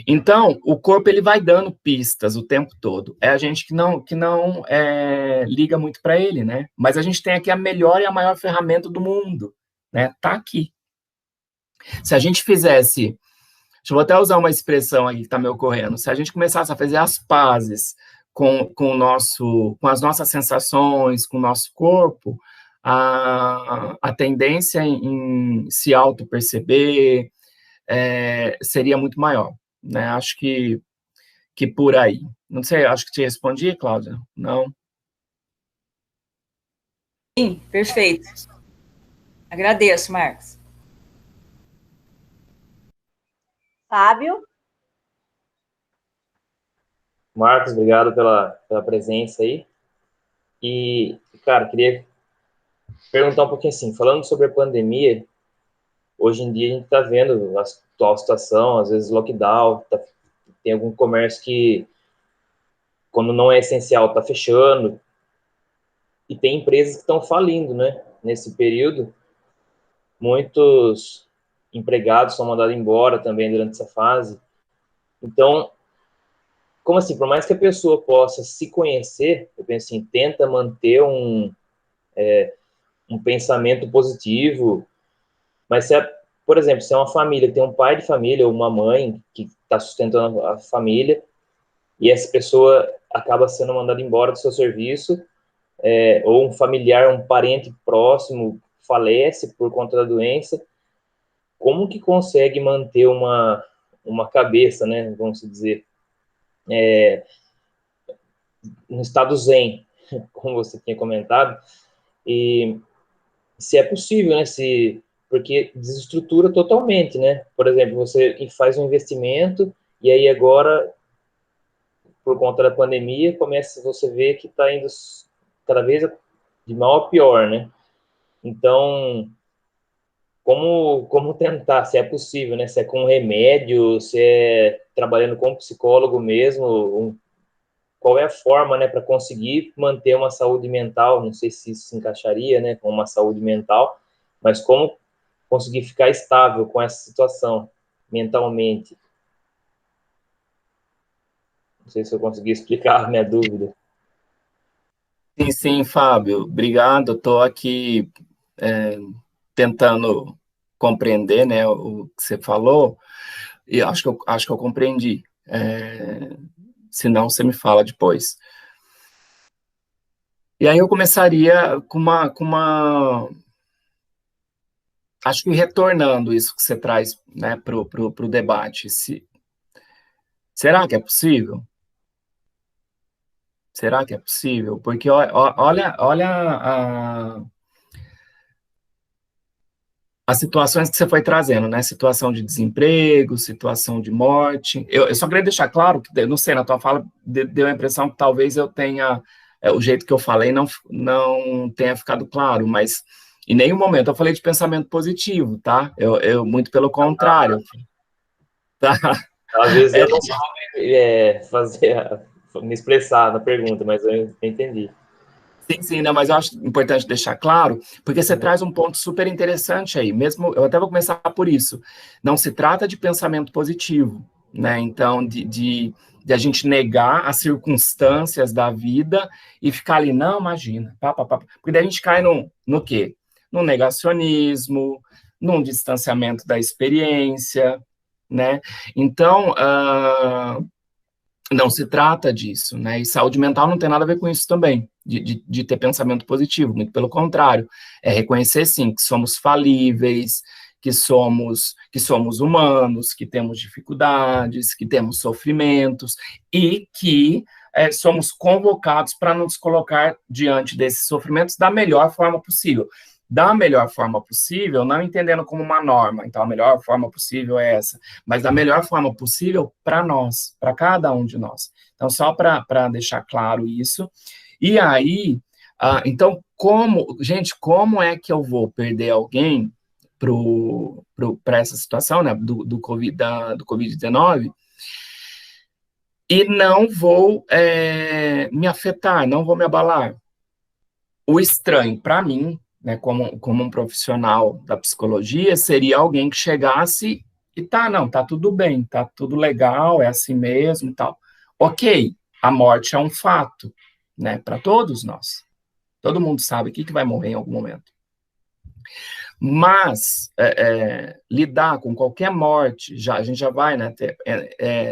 Então, o corpo ele vai dando pistas o tempo todo. É a gente que não liga muito para ele, né? Mas a gente tem aqui a melhor e a maior ferramenta do mundo, né? Tá aqui. Se a gente fizesse, deixa eu até usar uma expressão aqui que está me ocorrendo, se a gente começasse a fazer as pazes com as nossas sensações, com o nosso corpo, a tendência em se auto-perceber seria muito maior, né? Acho que por aí. Não sei, acho que te respondi, Cláudia? Não? Sim, perfeito. Agradeço, Marcos. Fábio? Marcos, obrigado pela presença aí. E, cara, queria perguntar um pouquinho assim, falando sobre a pandemia, hoje em dia a gente está vendo a atual situação, às vezes lockdown, tem algum comércio que, quando não é essencial, está fechando, e tem empresas que estão falindo, né? Nesse período, muitos empregados são mandados embora também durante essa fase. Então, como assim, por mais que a pessoa possa se conhecer, eu penso assim, tenta manter um pensamento positivo, mas por exemplo, se é uma família que tem um pai de família ou uma mãe que está sustentando a família, e essa pessoa acaba sendo mandada embora do seu serviço, ou um familiar, um parente próximo falece por conta da doença, como que consegue manter uma cabeça, né, vamos dizer, um estado zen, como você tinha comentado, e se é possível, né, porque desestrutura totalmente, né, por exemplo, você faz um investimento e aí agora, por conta da pandemia, você vê que está indo cada vez de mal a pior, né, então, como tentar, se é possível, né, se é com remédio, se é trabalhando com psicólogo mesmo, qual é a forma, né, para conseguir manter uma saúde mental, não sei se isso se encaixaria, né, com uma saúde mental, mas como conseguir ficar estável com essa situação, mentalmente. Não sei se eu consegui explicar a minha dúvida. Sim, sim, Fábio, obrigado, estou aqui tentando compreender, né, o que você falou, e acho que eu compreendi, se não, você me fala depois. E aí eu começaria com uma acho que retornando isso que você traz, né, pro debate, será que é possível? Será que é possível? Porque olha as situações que você foi trazendo, né? Situação de desemprego, situação de morte. Eu só queria deixar claro que, não sei, na tua fala deu a impressão que talvez eu tenha, o jeito que eu falei não tenha ficado claro, mas em nenhum momento eu falei de pensamento positivo, tá? Eu muito pelo contrário. Tá? Às vezes eu não soube me expressar na pergunta, mas eu entendi. Sim, sim, não, mas eu acho importante deixar claro, porque você traz um ponto super interessante aí, mesmo, eu até vou começar por isso, não se trata de pensamento positivo, né, então, de a gente negar as circunstâncias da vida e ficar ali, não, imagina, porque daí a gente cai no quê? No negacionismo, num distanciamento da experiência, né, então, não se trata disso, né? E saúde mental não tem nada a ver com isso também, de ter pensamento positivo, muito pelo contrário. É reconhecer, sim, que somos falíveis, que somos humanos, que temos dificuldades, que temos sofrimentos, e que somos convocados para nos colocar diante desses sofrimentos da melhor forma possível. da melhor forma possível, não entendendo como uma norma, então a melhor forma possível é essa, mas da melhor forma possível para nós, para cada um de nós. Então, só para deixar claro isso. E aí, então, como é que eu vou perder alguém para essa situação, né, do Covid-19, e não vou me afetar, não vou me abalar? O estranho, para mim, né, como um profissional da psicologia, seria alguém que chegasse e tá tudo bem, tá tudo legal, é assim mesmo e tal. Ok, a morte é um fato, né, para todos nós. Todo mundo sabe que vai morrer em algum momento. Mas lidar com qualquer morte, a gente já vai, né,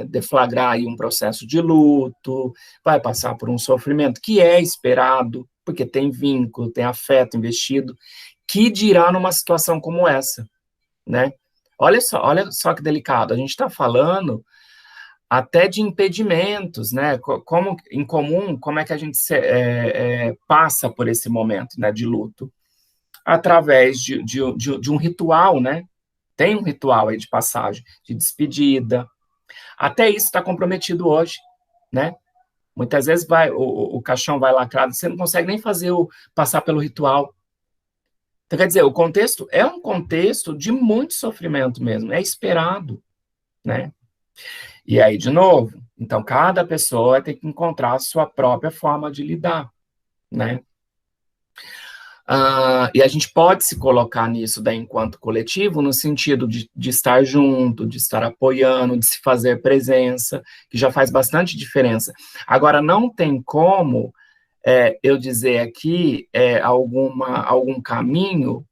deflagrar aí um processo de luto, vai passar por um sofrimento que é esperado, porque tem vínculo, tem afeto investido, que dirá numa situação como essa, né? Olha só que delicado, a gente está falando até de impedimentos, né? Como em comum, como é que a gente passa por esse momento, né, de luto? Através de um ritual, né? Tem um ritual aí de passagem, de despedida. Até isso está comprometido hoje, né? Muitas vezes o caixão vai lacrado, você não consegue nem passar pelo ritual. Então, quer dizer, o contexto é um contexto de muito sofrimento mesmo, é esperado, né? E aí, de novo, então, cada pessoa tem que encontrar a sua própria forma de lidar, né? E a gente pode se colocar nisso daí enquanto coletivo, no sentido de estar junto, de estar apoiando, de se fazer presença, que já faz bastante diferença. Agora, não tem como eu dizer aqui algum caminho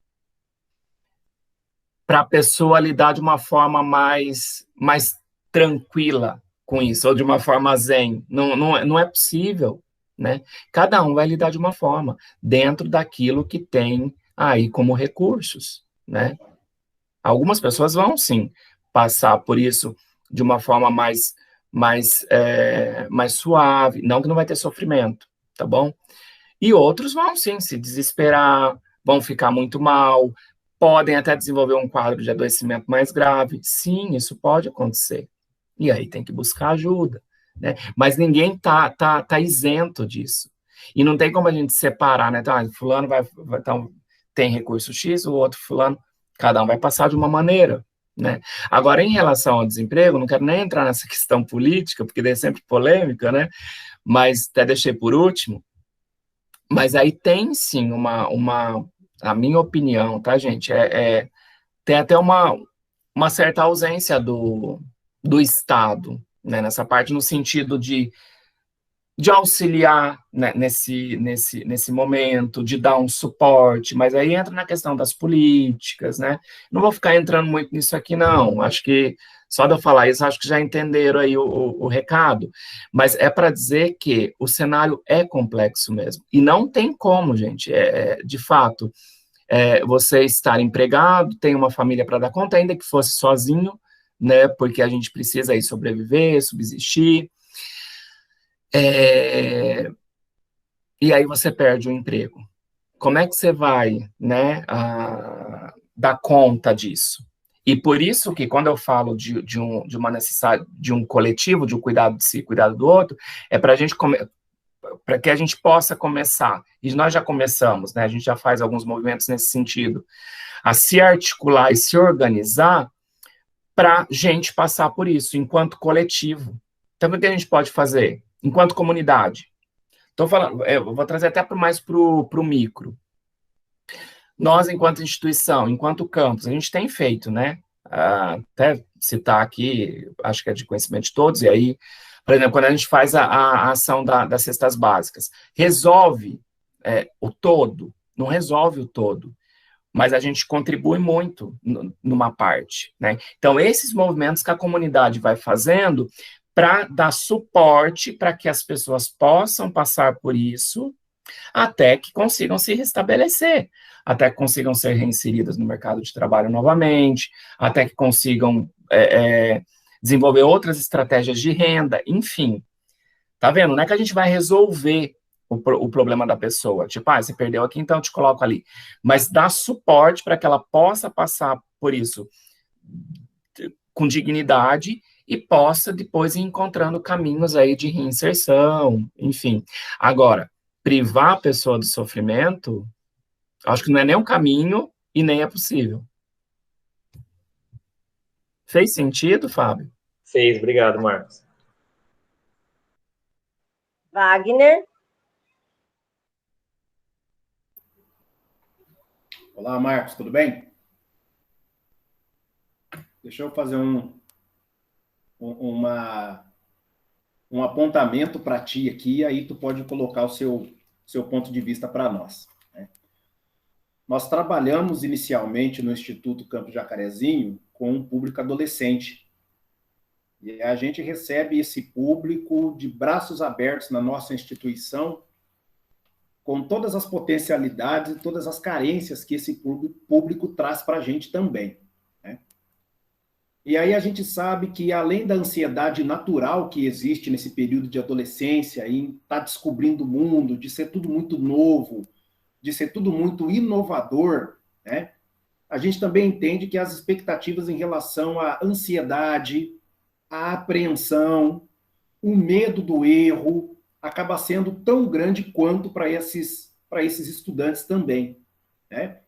para a pessoa lidar de uma forma mais tranquila com isso, ou de uma forma zen. Não é possível, né? Cada um vai lidar de uma forma, dentro daquilo que tem aí como recursos, né? Algumas pessoas vão, sim, passar por isso de uma forma mais suave, não que não vai ter sofrimento, tá bom? E outros vão, sim, se desesperar, vão ficar muito mal, podem até desenvolver um quadro de adoecimento mais grave. Sim, isso pode acontecer. E aí tem que buscar ajuda, né? Mas ninguém tá isento disso. E não tem como a gente separar, né? Então, fulano então, tem recurso X, o outro fulano, cada um vai passar de uma maneira, né? Agora, em relação ao desemprego, não quero nem entrar nessa questão política, porque daí é sempre polêmica, né? Mas até deixei por último. Mas aí tem, sim, a minha opinião, tá, gente? Tem até uma certa ausência do Estado, né, nessa parte, no sentido de auxiliar, né, nesse momento, de dar um suporte, mas aí entra na questão das políticas, né? Não vou ficar entrando muito nisso aqui, não. Acho que só de eu falar isso, acho que já entenderam aí o recado. Mas é para dizer que o cenário é complexo mesmo. E não tem como, gente, de fato, você estar empregado, tem uma família para dar conta, ainda que fosse sozinho, né? Porque a gente precisa aí sobreviver, subsistir. E aí você perde o emprego. Como é que você vai, né, dar conta disso? E por isso que, quando eu falo de uma necessidade, de um coletivo, de um cuidado de si, cuidado do outro, é para que a gente possa começar, e nós já começamos, né, a gente já faz alguns movimentos nesse sentido, a se articular e se organizar para a gente passar por isso, enquanto coletivo. Então, o que a gente pode fazer? Enquanto comunidade. Estou falando, eu vou trazer até mais para o micro. Nós, enquanto instituição, enquanto campus, a gente tem feito, né? Até citar aqui, acho que é de conhecimento de todos, e aí, por exemplo, quando a gente faz a ação das cestas básicas, resolve o todo? Não resolve o todo, mas a gente contribui muito numa parte, né? Então, esses movimentos que a comunidade vai fazendo para dar suporte para que as pessoas possam passar por isso, até que consigam se restabelecer, até que consigam ser reinseridas no mercado de trabalho novamente, até que consigam desenvolver outras estratégias de renda, enfim. Tá vendo? Não é que a gente vai resolver o problema da pessoa. Tipo, você perdeu aqui, então eu te coloco ali. Mas dá suporte para que ela possa passar por isso com dignidade e possa depois ir encontrando caminhos aí de reinserção, enfim. Agora, privar a pessoa do sofrimento, acho que não é nem um caminho e nem é possível. Fez sentido, Fábio? Fez, obrigado, Marcos. Wagner. Olá, Marcos, tudo bem? Deixa eu fazer um apontamento para ti aqui, aí tu pode colocar o seu ponto de vista para nós, né? Nós trabalhamos inicialmente no Instituto Campo Jacarezinho com um público adolescente. E a gente recebe esse público de braços abertos na nossa instituição, com todas as potencialidades e todas as carências que esse público traz para a gente também, né? E aí a gente sabe que, além da ansiedade natural que existe nesse período de adolescência, em estar descobrindo o mundo, de ser tudo muito novo, de ser tudo muito inovador, né? A gente também entende que as expectativas em relação à ansiedade, à apreensão, o medo do erro, acaba sendo tão grande quanto para esses estudantes também, né?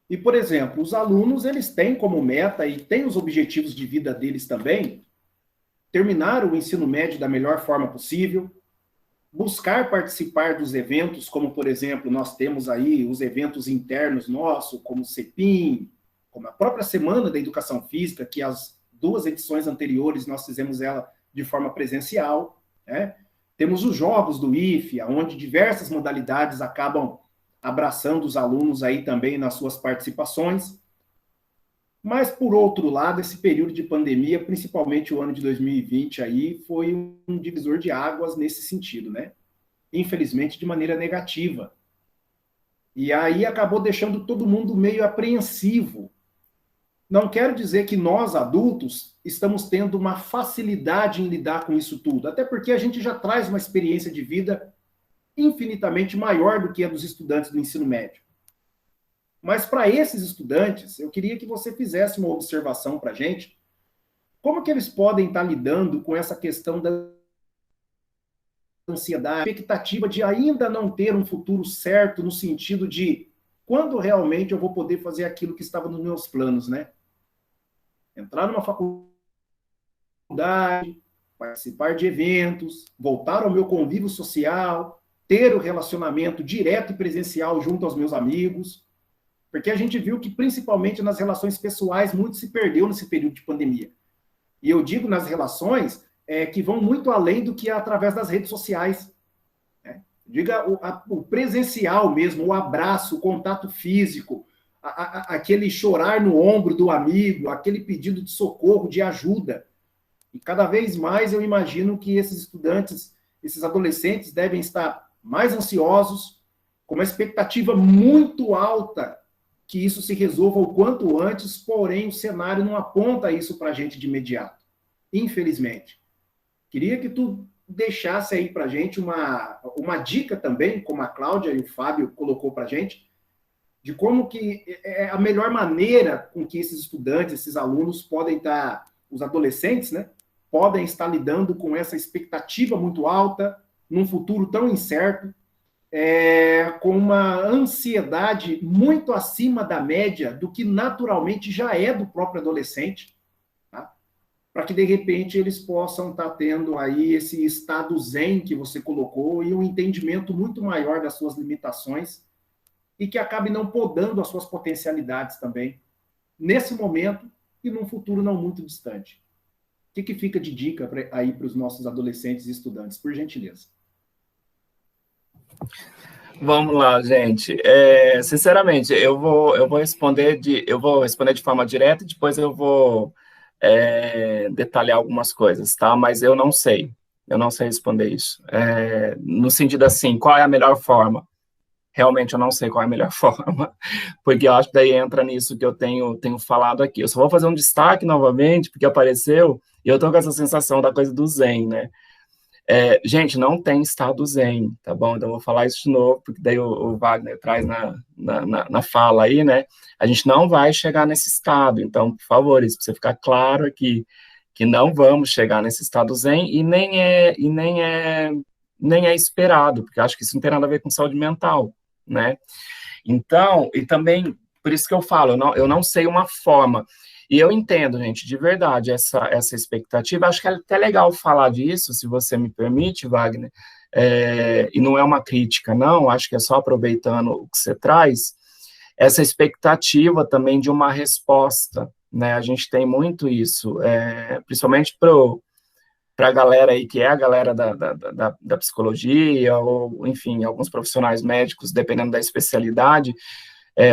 E, por exemplo, os alunos, eles têm como meta e têm os objetivos de vida deles também, terminar o ensino médio da melhor forma possível, buscar participar dos eventos, como, por exemplo, nós temos aí os eventos internos nossos, como o CEPIM, como a própria Semana da Educação Física, que as 2 edições anteriores nós fizemos ela de forma presencial, né? Temos os jogos do IFE, onde diversas modalidades acabam abraçando os alunos aí também nas suas participações. Mas, por outro lado, esse período de pandemia, principalmente o ano de 2020, aí, foi um divisor de águas nesse sentido, né? Infelizmente, de maneira negativa. E aí acabou deixando todo mundo meio apreensivo. Não quero dizer que nós, adultos, estamos tendo uma facilidade em lidar com isso tudo, até porque a gente já traz uma experiência de vida infinitamente maior do que a dos estudantes do ensino médio. Mas para esses estudantes, eu queria que você fizesse uma observação para a gente, como que eles podem estar lidando com essa questão da ansiedade, expectativa de ainda não ter um futuro certo, no sentido de quando realmente eu vou poder fazer aquilo que estava nos meus planos, né? Entrar numa faculdade, participar de eventos, voltar ao meu convívio social, ter o relacionamento direto e presencial junto aos meus amigos, porque a gente viu que, principalmente nas relações pessoais, muito se perdeu nesse período de pandemia. E eu digo nas relações que vão muito além do que é através das redes sociais, né? Diga o presencial mesmo, o abraço, o contato físico, aquele chorar no ombro do amigo, aquele pedido de socorro, de ajuda. E cada vez mais eu imagino que esses estudantes, esses adolescentes devem estar mais ansiosos, com uma expectativa muito alta que isso se resolva o quanto antes, porém o cenário não aponta isso para a gente de imediato, infelizmente. Queria que tu deixasse aí para a gente uma dica também, como a Cláudia e o Fábio colocou para a gente, de como que é a melhor maneira com que esses estudantes, esses alunos podem estar, os adolescentes, né, podem estar lidando com essa expectativa muito alta, num futuro tão incerto, com uma ansiedade muito acima da média do que naturalmente já é do próprio adolescente, tá? Para que, de repente, eles possam estar tendo aí esse estado zen que você colocou e um entendimento muito maior das suas limitações e que acabe não podando as suas potencialidades também, nesse momento e num futuro não muito distante. O que fica de dica aí para os nossos adolescentes e estudantes, por gentileza? Vamos lá, gente. Sinceramente, eu vou responder de forma direta e depois eu vou detalhar algumas coisas, tá? Mas eu não sei responder isso. No sentido assim, qual é a melhor forma? Realmente eu não sei qual é a melhor forma, porque eu acho que daí entra nisso que eu tenho falado aqui. Eu só vou fazer um destaque novamente, porque apareceu, e eu tô com essa sensação da coisa do zen, né? Gente, não tem estado zen, tá bom? Então, eu vou falar isso de novo, porque daí o Wagner traz na fala aí, né? A gente não vai chegar nesse estado. Então, por favor, isso precisa ficar claro aqui, que não vamos chegar nesse estado zen e nem é esperado, porque eu acho que isso não tem nada a ver com saúde mental, né? Então, e também, por isso que eu falo, eu não sei uma forma. E eu entendo, gente, de verdade, essa expectativa. Acho que é até legal falar disso, se você me permite, Wagner. E não é uma crítica, não, acho que é só aproveitando o que você traz, essa expectativa também de uma resposta, né? A gente tem muito isso, principalmente para a galera aí, que é a galera da psicologia, ou, enfim, alguns profissionais médicos, dependendo da especialidade,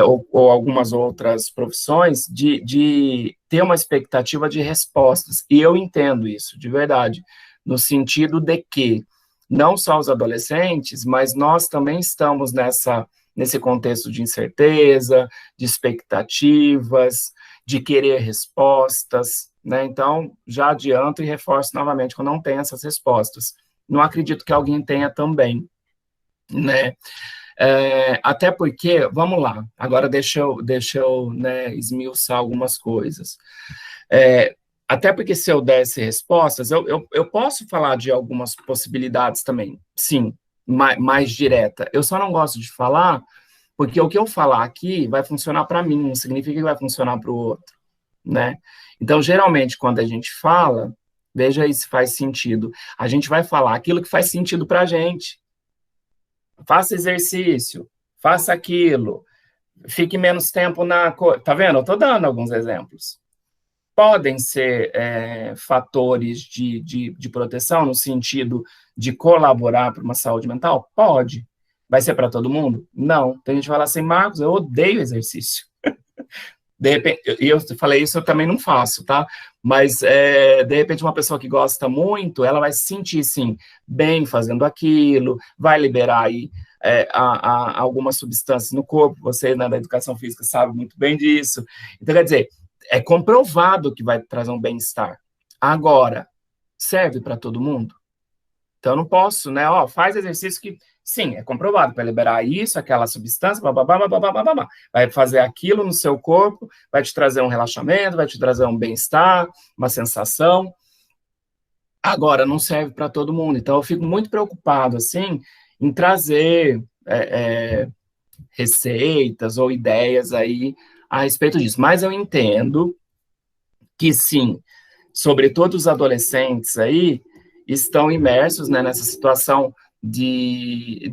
ou algumas outras profissões, de ter uma expectativa de respostas. E eu entendo isso, de verdade, no sentido de que não só os adolescentes, mas nós também estamos nesse contexto de incerteza, de expectativas, de querer respostas, né? Então, já adianto e reforço novamente que eu não tenho essas respostas. Não acredito que alguém tenha também, né? Até porque, vamos lá, agora deixa eu né, esmiuçar algumas coisas. Até porque se eu desse respostas, eu posso falar de algumas possibilidades também, sim, mais direta. Eu só não gosto de falar, porque o que eu falar aqui vai funcionar para mim, não significa que vai funcionar para o outro, né? Então, geralmente, quando a gente fala, veja aí se faz sentido, a gente vai falar aquilo que faz sentido para a gente. Faça exercício, faça aquilo, fique menos tempo na coisa. Tá vendo? Eu estou dando alguns exemplos. Podem ser fatores de proteção, no sentido de colaborar para uma saúde mental? Pode. Vai ser para todo mundo? Não. Tem gente que fala assim, Marcos, eu odeio exercício. De repente, e eu falei isso, eu também não faço, tá? Mas, de repente, uma pessoa que gosta muito, ela vai se sentir, sim, bem fazendo aquilo, vai liberar aí algumas substâncias no corpo, você, né, da educação física, sabe muito bem disso. Então, quer dizer, é comprovado que vai trazer um bem-estar. Agora, serve para todo mundo? Então, eu não posso, né, faz exercício que, sim, é comprovado, vai liberar isso, aquela substância, vai fazer aquilo no seu corpo, vai te trazer um relaxamento, vai te trazer um bem-estar, uma sensação. Agora, não serve para todo mundo. Então, eu fico muito preocupado, assim, em trazer receitas ou ideias aí a respeito disso. Mas eu entendo que, sim, sobretudo os adolescentes aí, estão imersos, né, nessa situação de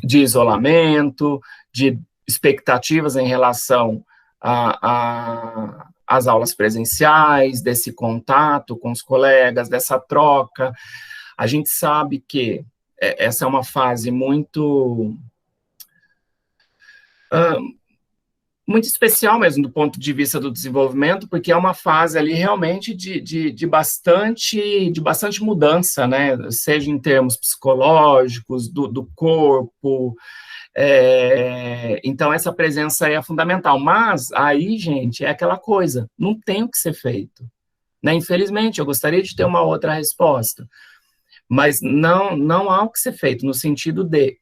isolamento, de expectativas em relação às aulas presenciais, desse contato com os colegas, dessa troca. A gente sabe que essa é uma fase muito especial mesmo do ponto de vista do desenvolvimento, porque é uma fase ali realmente de bastante mudança, né? Seja em termos psicológicos, do corpo. Então, essa presença é fundamental. Mas aí, gente, é aquela coisa, não tem o que ser feito, né? Infelizmente, eu gostaria de ter uma outra resposta, mas não há o que ser feito, no sentido de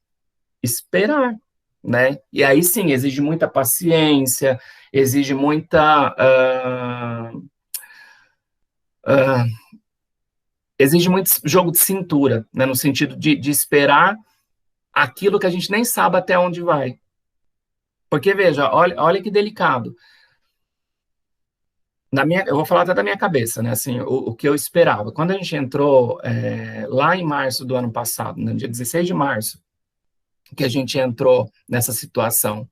esperar, né? E aí sim, exige muita paciência, exige exige muito jogo de cintura, né? No sentido de esperar aquilo que a gente nem sabe até onde vai. Porque, veja, olha que delicado. Eu vou falar até da minha cabeça, né? Assim, o que eu esperava. Quando a gente entrou lá em março do ano passado, no dia 16 de março, que a gente entrou nessa situação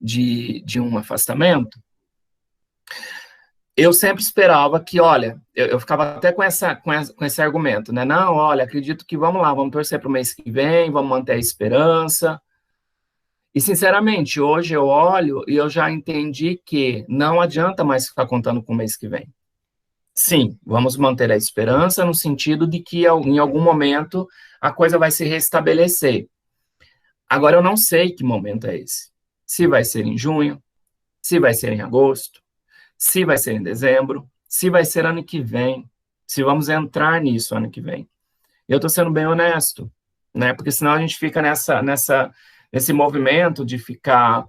de um afastamento, eu sempre esperava que, olha, eu ficava até com esse argumento, né? Não, olha, acredito que vamos lá, vamos torcer para o mês que vem, vamos manter a esperança. E, sinceramente, hoje eu olho e eu já entendi que não adianta mais ficar contando com o mês que vem. Sim, vamos manter a esperança no sentido de que em algum momento a coisa vai se restabelecer. Agora, eu não sei que momento é esse. Se vai ser em junho, se vai ser em agosto, se vai ser em dezembro, se vai ser ano que vem, se vamos entrar nisso ano que vem. Eu estou sendo bem honesto, né? Porque senão a gente fica nesse movimento de ficar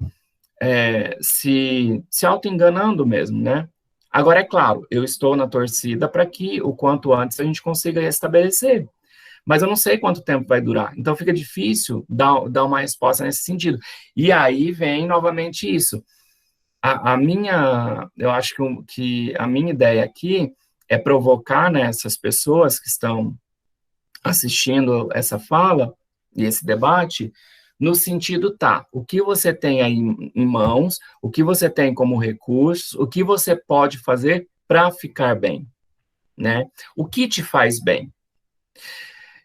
se auto-enganando mesmo, né? Agora, é claro, eu estou na torcida para que o quanto antes a gente consiga restabelecer, mas eu não sei quanto tempo vai durar, então fica difícil dar uma resposta nesse sentido. E aí vem novamente isso. Eu acho que a minha ideia aqui é provocar, né, essas pessoas que estão assistindo essa fala e esse debate, no sentido, tá, o que você tem aí em mãos, o que você tem como recursos, o que você pode fazer para ficar bem, né? O que te faz bem?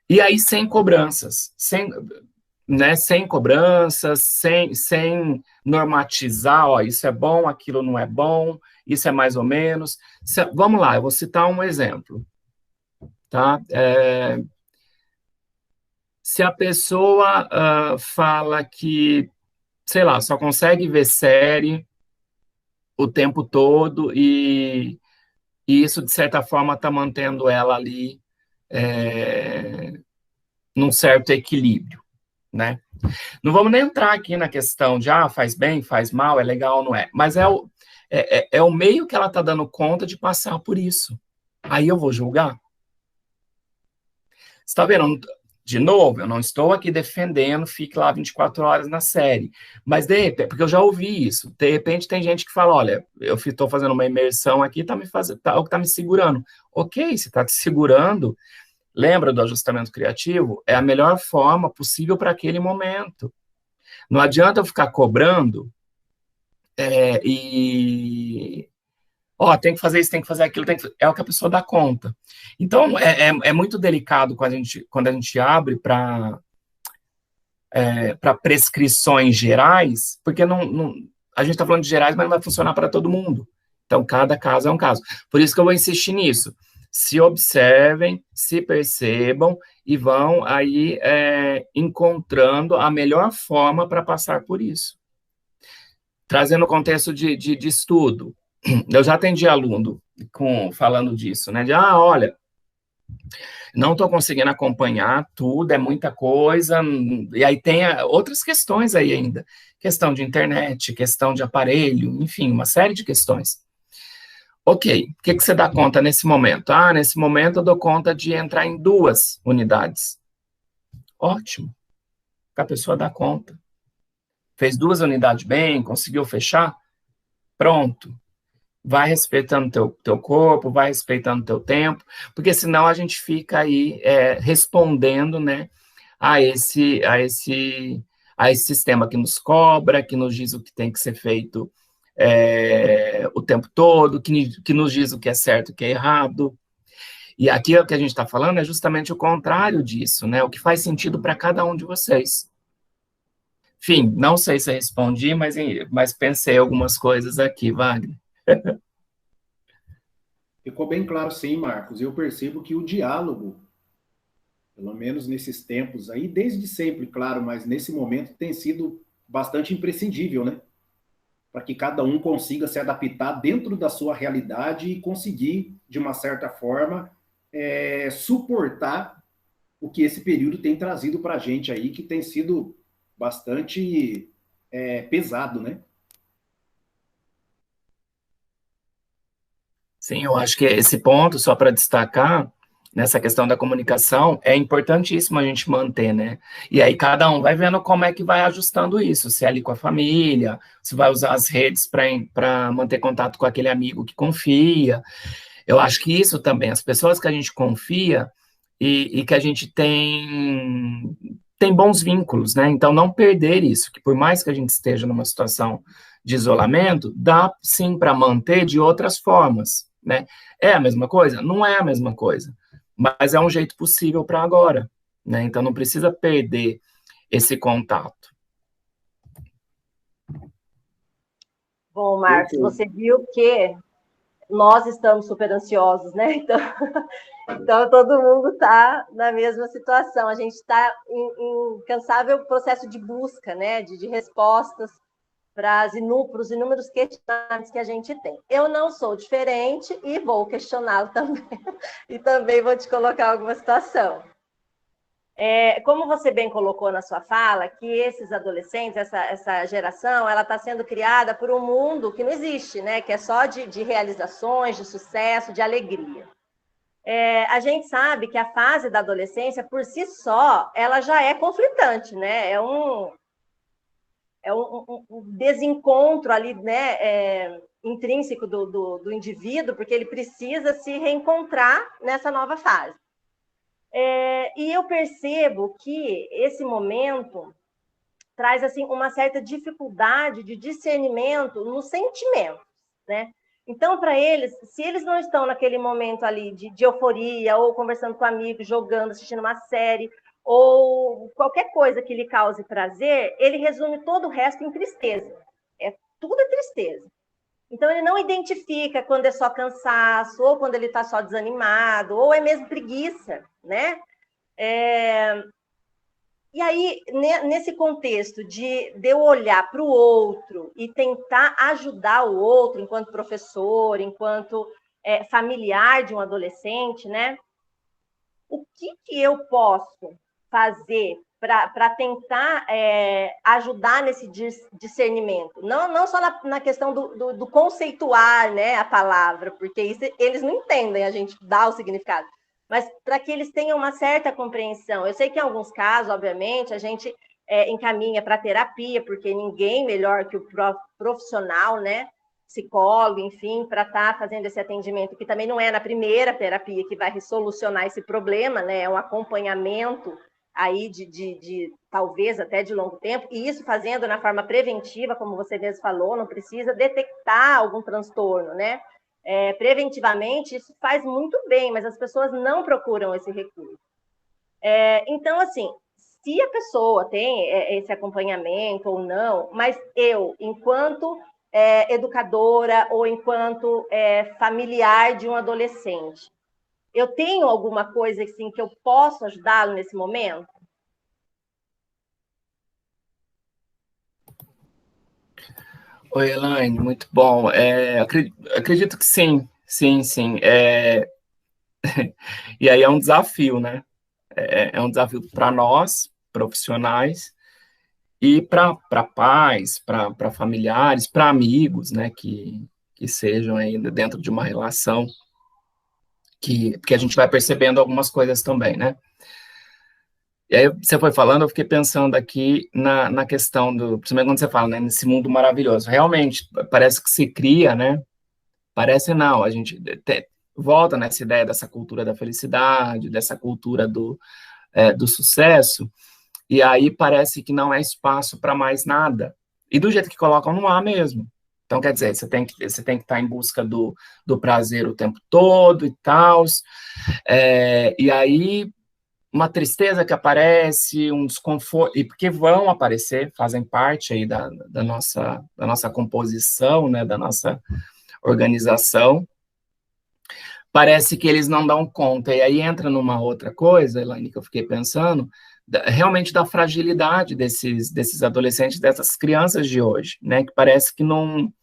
E aí, sem cobranças, sem cobranças, sem normatizar, ó, isso é bom, aquilo não é bom, isso é mais ou menos. Vamos lá, eu vou citar um exemplo, tá? Se a pessoa fala que, sei lá, só consegue ver série o tempo todo e isso, de certa forma, está mantendo ela ali num certo equilíbrio, né? Não vamos nem entrar aqui na questão de, faz bem, faz mal, é legal, não é? Mas é o meio que ela está dando conta de passar por isso. Aí eu vou julgar? Você está vendo? De novo, eu não estou aqui defendendo, fique lá 24 horas na série, mas de repente, porque eu já ouvi isso, de repente tem gente que fala, olha, eu estou fazendo uma imersão aqui, tá me segurando. Ok, se está te segurando, lembra do ajustamento criativo? É a melhor forma possível para aquele momento. Não adianta eu ficar cobrando tem que fazer isso, tem que fazer aquilo, é o que a pessoa dá conta. Então, é muito delicado quando a gente abre para prescrições gerais, porque a gente está falando de gerais, mas não vai funcionar para todo mundo. Então, cada caso é um caso. Por isso que eu vou insistir nisso. Se observem, se percebam e vão aí encontrando a melhor forma para passar por isso. Trazendo o contexto de estudo, eu já atendi aluno falando disso, né? Olha, não estou conseguindo acompanhar tudo, é muita coisa, e aí tem outras questões aí ainda, questão de internet, questão de aparelho, enfim, uma série de questões. Ok, o que você dá conta nesse momento? Nesse momento eu dou conta de entrar em 2 unidades. Ótimo, a pessoa dá conta. Fez 2 unidades bem, conseguiu fechar? Pronto. Vai respeitando teu corpo, vai respeitando teu tempo, porque senão a gente fica aí respondendo, né, a esse sistema que nos cobra, que nos diz o que tem que ser feito o tempo todo, que nos diz o que é certo e o que é errado. E aqui o que a gente está falando é justamente o contrário disso, né, o que faz sentido para cada um de vocês. Enfim, não sei se eu respondi, mas pensei algumas coisas aqui, Wagner. Ficou bem claro, sim, Marcos. Eu percebo que o diálogo, pelo menos nesses tempos aí, desde sempre, claro, mas nesse momento tem sido bastante imprescindível, né? Para que cada um consiga se adaptar dentro da sua realidade e conseguir, de uma certa forma, suportar o que esse período tem trazido para a gente aí, que tem sido bastante pesado, né? Sim, eu acho que esse ponto, só para destacar, nessa questão da comunicação, é importantíssimo a gente manter, né? E aí cada um vai vendo como é que vai ajustando isso, se é ali com a família, se vai usar as redes para manter contato com aquele amigo que confia. Eu acho que isso também, as pessoas que a gente confia e que a gente tem bons vínculos, né? Então, não perder isso, que por mais que a gente esteja numa situação de isolamento, dá sim para manter de outras formas, né? É a mesma coisa? Não é a mesma coisa, mas é um jeito possível para agora, né? Então, não precisa perder esse contato. Bom, Marcos, você viu que nós estamos super ansiosos, né? Então todo mundo está na mesma situação. A gente está em incansável processo de busca, né? De respostas para os inúmeros questionamentos que a gente tem. Eu não sou diferente e vou questioná-lo também. E também vou te colocar alguma situação. Como você bem colocou na sua fala, que esses adolescentes, essa geração, ela está sendo criada por um mundo que não existe, né? Que é só de realizações, de sucesso, de alegria. A gente sabe que a fase da adolescência, por si só, ela já é conflitante, né? É um desencontro ali, né? Intrínseco do indivíduo, porque ele precisa se reencontrar nessa nova fase. E eu percebo que esse momento traz assim uma certa dificuldade de discernimento no sentimento, né? Então, para eles, se eles não estão naquele momento ali de euforia, ou conversando com amigos, jogando, assistindo uma série, ou qualquer coisa que lhe cause prazer, ele resume todo o resto em tristeza. Tudo é tristeza. Então, ele não identifica quando é só cansaço, ou quando ele está só desanimado, ou é mesmo preguiça, né? E aí, nesse contexto de eu olhar para o outro e tentar ajudar o outro, enquanto professor, enquanto familiar de um adolescente, né? O que eu posso fazer para tentar ajudar nesse discernimento? Não só na questão do conceituar, né, a palavra, porque isso eles não entendem, a gente dá o significado, mas para que eles tenham uma certa compreensão. Eu sei que em alguns casos, obviamente, a gente encaminha para terapia, porque ninguém melhor que o profissional, né, psicólogo, enfim, para estar fazendo esse atendimento, que também não é na primeira terapia que vai solucionar esse problema, né, é um acompanhamento aí de talvez até de longo tempo, e isso fazendo na forma preventiva, como você mesmo falou, não precisa detectar algum transtorno, né? Preventivamente, isso faz muito bem, mas as pessoas não procuram esse recurso. Então, assim, se a pessoa tem esse acompanhamento ou não, mas eu, enquanto educadora ou enquanto familiar de um adolescente, eu tenho alguma coisa assim, que eu posso ajudá-lo nesse momento? Oi, Elaine, muito bom. Acredito que sim, sim. E aí é um desafio, né? É um desafio para nós, profissionais, e para pais, para familiares, para amigos, né? Que sejam ainda dentro de uma relação que a gente vai percebendo algumas coisas também, né? E aí você foi falando, eu fiquei pensando aqui na questão principalmente quando você fala, né, nesse mundo maravilhoso. Realmente, parece que se cria, né? Parece não, a gente volta nessa ideia dessa cultura da felicidade, dessa cultura do sucesso, e aí parece que não é espaço para mais nada. E do jeito que colocam, não há mesmo. Então, quer dizer, você tem que estar em busca do prazer o tempo todo e tal, e aí uma tristeza que aparece, um desconforto, e porque vão aparecer, fazem parte aí da nossa composição, né, da nossa organização, parece que eles não dão conta, e aí entra numa outra coisa, Elaine, que eu fiquei pensando, realmente da fragilidade desses adolescentes, dessas crianças de hoje, né, que parece que não...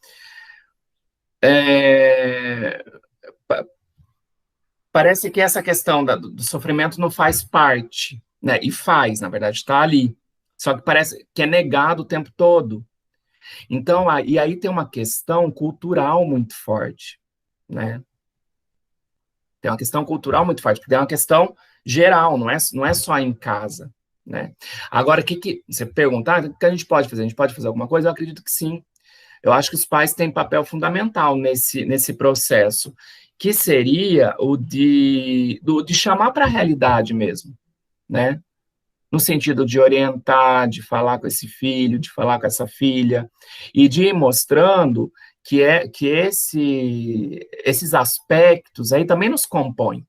Parece que essa questão do sofrimento não faz parte, né? E faz, na verdade, está ali. Só que parece que é negado o tempo todo. Então, e aí tem uma questão cultural muito forte, né? Tem uma questão cultural muito forte, porque tem uma questão geral, não é só em casa, né? Agora, você perguntar, o que a gente pode fazer? A gente pode fazer alguma coisa? Eu acredito que sim. Eu acho que os pais têm papel fundamental nesse processo, que seria o de chamar para a realidade mesmo, né? No sentido de orientar, de falar com esse filho, de falar com essa filha, e de ir mostrando que esses aspectos aí também nos compõem.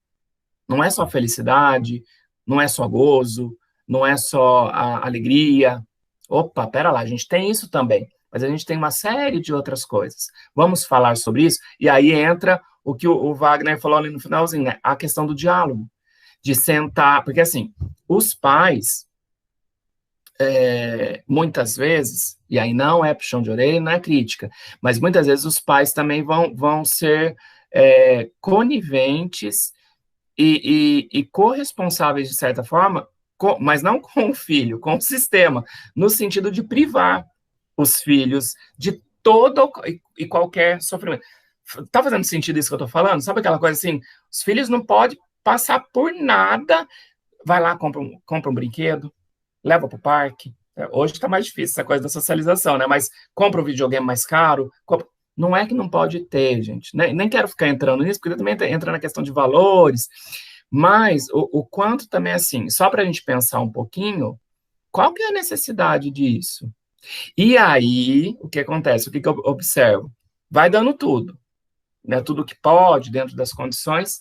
Não é só felicidade, não é só gozo, não é só a alegria. Opa, pera lá, a gente tem isso também, mas a gente tem uma série de outras coisas. Vamos falar sobre isso? E aí entra o que o Wagner falou ali no finalzinho, né? A questão do diálogo, de sentar, porque assim, os pais, muitas vezes, e aí não é puxão de orelha, não é crítica, mas muitas vezes os pais também vão ser coniventes e corresponsáveis, de certa forma, mas não com o filho, com o sistema, no sentido de privar os filhos de todo e qualquer sofrimento. Tá fazendo sentido isso que eu tô falando? Sabe aquela coisa assim, os filhos não podem passar por nada, vai lá, compra um brinquedo, leva para o parque. Hoje está mais difícil essa coisa da socialização, né? Mas compra um videogame mais caro. Não é que não pode ter, gente. Nem quero ficar entrando nisso, porque também entra na questão de valores. Mas o quanto também, assim, só para a gente pensar um pouquinho, qual que é a necessidade disso? E aí, o que acontece? O que eu observo? Vai dando tudo, né? Tudo que pode, dentro das condições,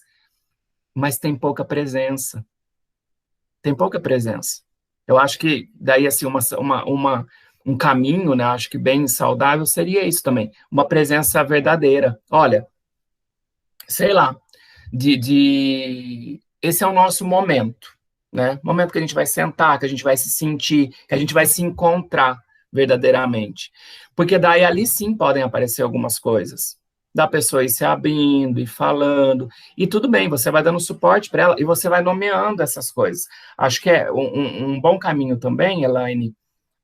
mas tem pouca presença. Tem pouca presença. Eu acho que daí, assim, um caminho, né, acho que bem saudável seria isso também, uma presença verdadeira. Olha, sei lá, esse é o nosso momento, né? Momento que a gente vai sentar, que a gente vai se sentir, que a gente vai se encontrar verdadeiramente. Porque daí ali sim podem aparecer algumas coisas. Da pessoa ir se abrindo e falando, e tudo bem, você vai dando suporte para ela e você vai nomeando essas coisas. Acho que é um bom caminho também, Elaine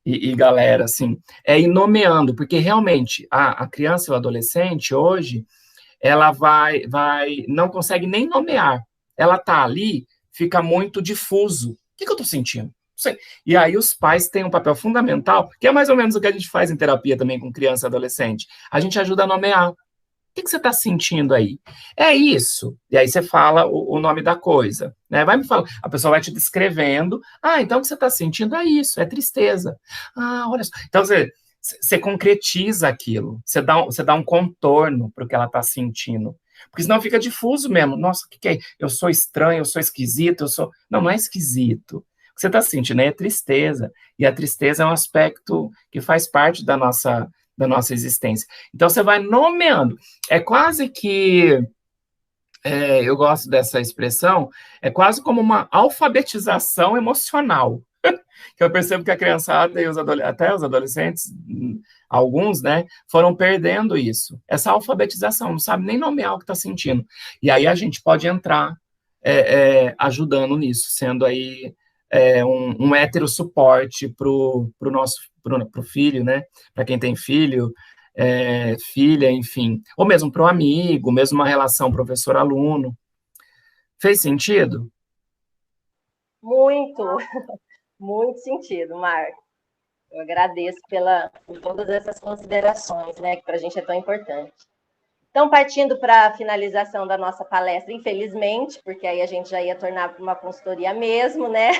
e galera, assim, é ir nomeando, porque realmente a criança e o adolescente hoje, ela não consegue nem nomear. Ela tá ali, fica muito difuso. O que eu tô sentindo? Não sei. E aí os pais têm um papel fundamental, que é mais ou menos o que a gente faz em terapia também com criança e adolescente. A gente ajuda a nomear. O que você está sentindo aí? É isso. E aí você fala o nome da coisa, né? Vai me falar, a pessoa vai te descrevendo. Ah, então o que você está sentindo é isso, é tristeza. Ah, olha só. Então você concretiza aquilo, você dá um contorno para o que ela está sentindo. Porque senão fica difuso mesmo. Nossa, o que é? Eu sou estranho, eu sou esquisito, eu sou. Não é esquisito. O que você está sentindo é tristeza. E a tristeza é um aspecto que faz parte da nossa existência. Então, você vai nomeando. É quase que, eu gosto dessa expressão, é quase como uma alfabetização emocional. Que eu percebo que a criançada e até os adolescentes, alguns, né, foram perdendo isso. Essa alfabetização, não sabe nem nomear o que está sentindo. E aí a gente pode entrar ajudando nisso, sendo aí um hétero suporte para o pro filho, né? Para quem tem filho, filha, enfim. Ou mesmo para o amigo, mesmo uma relação professor-aluno. Fez sentido? Muito, muito sentido, Marco. Eu agradeço por todas essas considerações, né, que para a gente é tão importante. Então, partindo para a finalização da nossa palestra, infelizmente, porque aí a gente já ia tornar uma consultoria mesmo, né?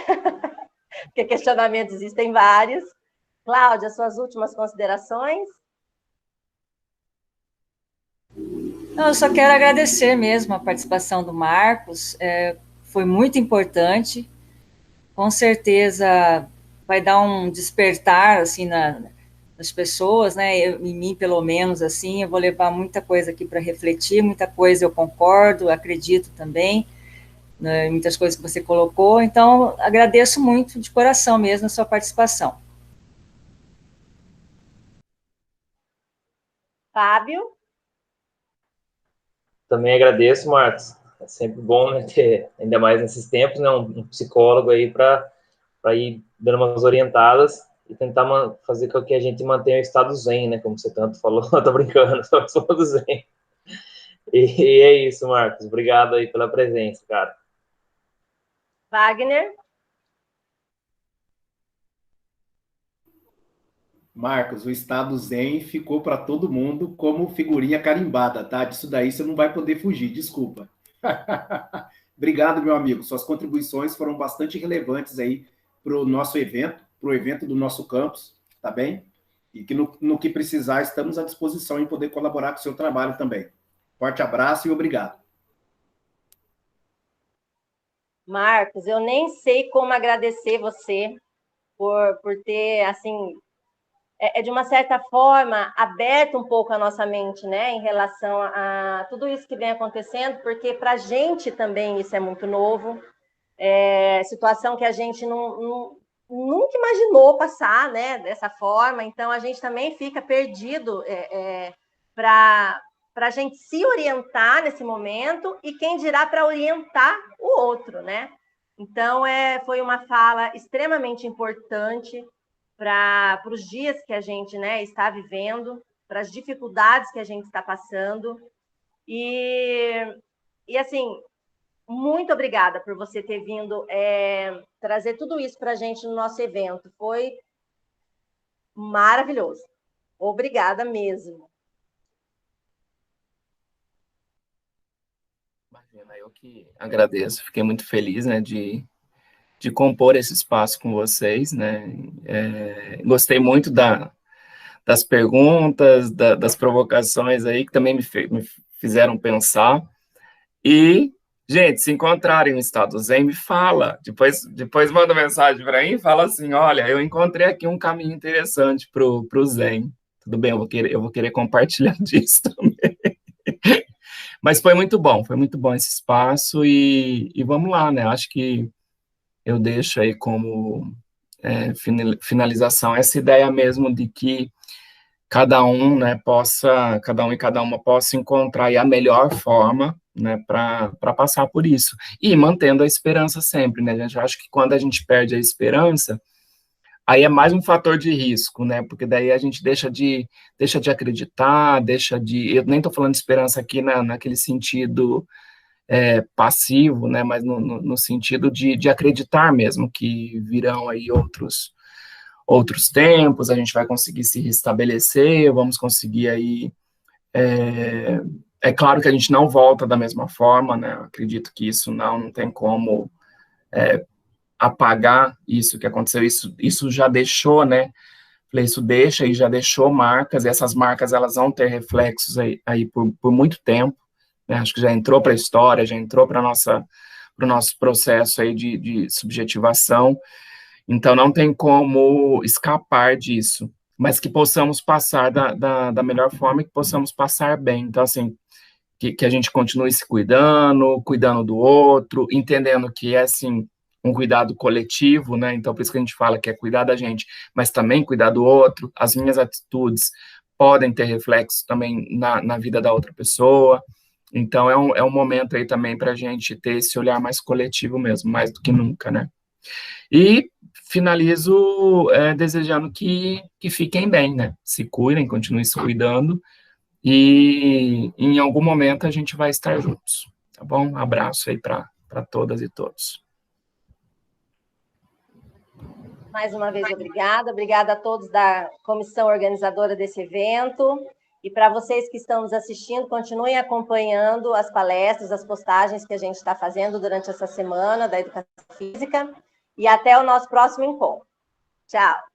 Porque questionamentos existem vários. Cláudia, suas últimas considerações? Não, eu só quero agradecer mesmo a participação do Marcos, foi muito importante, com certeza vai dar um despertar, assim, nas pessoas, né, em mim pelo menos, assim, eu vou levar muita coisa aqui para refletir, muita coisa eu concordo, acredito também, né, muitas coisas que você colocou, então agradeço muito de coração mesmo a sua participação. Fábio? Também agradeço, Marcos. É sempre bom, né, ter, ainda mais nesses tempos, né, um psicólogo aí para ir dando umas orientadas e tentar fazer com que a gente mantenha o estado zen, né, como você tanto falou. Tô brincando, só do zen. E é isso, Marcos. Obrigado aí pela presença, cara. Wagner? Marcos, o estado zen ficou para todo mundo como figurinha carimbada, tá? Disso daí você não vai poder fugir, desculpa. Obrigado, meu amigo. Suas contribuições foram bastante relevantes aí para o nosso evento, para o evento do nosso campus, tá bem? E que no que precisar, estamos à disposição em poder colaborar com o seu trabalho também. Forte abraço e obrigado. Marcos, eu nem sei como agradecer você por ter, assim, de uma certa forma, aberto um pouco a nossa mente, né, em relação a tudo isso que vem acontecendo, porque para a gente também isso é muito novo, situação que a gente nunca imaginou passar, né, dessa forma, então a gente também fica perdido para a gente se orientar nesse momento e quem dirá para orientar o outro, né? Então, foi uma fala extremamente importante para os dias que a gente, né, está vivendo, para as dificuldades que a gente está passando. E assim, muito obrigada por você ter vindo trazer tudo isso para a gente no nosso evento. Foi maravilhoso. Obrigada mesmo. Imagina, eu que agradeço. Fiquei muito feliz, né, de compor esse espaço com vocês, né? Gostei muito das perguntas, das provocações aí, que também me fizeram pensar. E, gente, se encontrarem no estado Zen, me fala. Depois manda mensagem para mim e fala assim: olha, eu encontrei aqui um caminho interessante para o Zen. Tudo bem, eu vou querer compartilhar disso também. Mas foi muito bom esse espaço e vamos lá, né? Acho que eu deixo aí como finalização essa ideia mesmo de que cada um, né, cada um e cada uma possa encontrar aí a melhor forma, né, para passar por isso. E mantendo a esperança sempre, né, gente? Acho que quando a gente perde a esperança, aí é mais um fator de risco, né, porque daí a gente deixa de acreditar, eu nem estou falando de esperança aqui naquele sentido passivo, né, mas no sentido de acreditar mesmo que virão aí outros tempos, a gente vai conseguir se restabelecer, vamos conseguir aí. É claro que a gente não volta da mesma forma, né? Eu acredito que isso não tem como apagar isso que aconteceu. Isso já deixou, né? Isso deixa e já deixou marcas, e essas marcas elas vão ter reflexos aí por muito tempo. Né? Acho que já entrou para a história, já entrou para o nosso processo aí de subjetivação. Então, não tem como escapar disso, mas que possamos passar da melhor forma e que possamos passar bem. Então, assim, que a gente continue se cuidando do outro, entendendo que é, assim, um cuidado coletivo, né? Então, por isso que a gente fala que é cuidar da gente, mas também cuidar do outro. As minhas atitudes podem ter reflexo também na vida da outra pessoa. Então, é um momento aí também para a gente ter esse olhar mais coletivo mesmo, mais do que nunca, né? E finalizo desejando que fiquem bem, né? Se cuidem, continuem se cuidando e em algum momento a gente vai estar juntos, tá bom? Um abraço aí para todas e todos. Mais uma vez, obrigada a todos da comissão organizadora desse evento. E para vocês que estão nos assistindo, continuem acompanhando as palestras, as postagens que a gente está fazendo durante essa semana da Educação Física. E até o nosso próximo encontro. Tchau!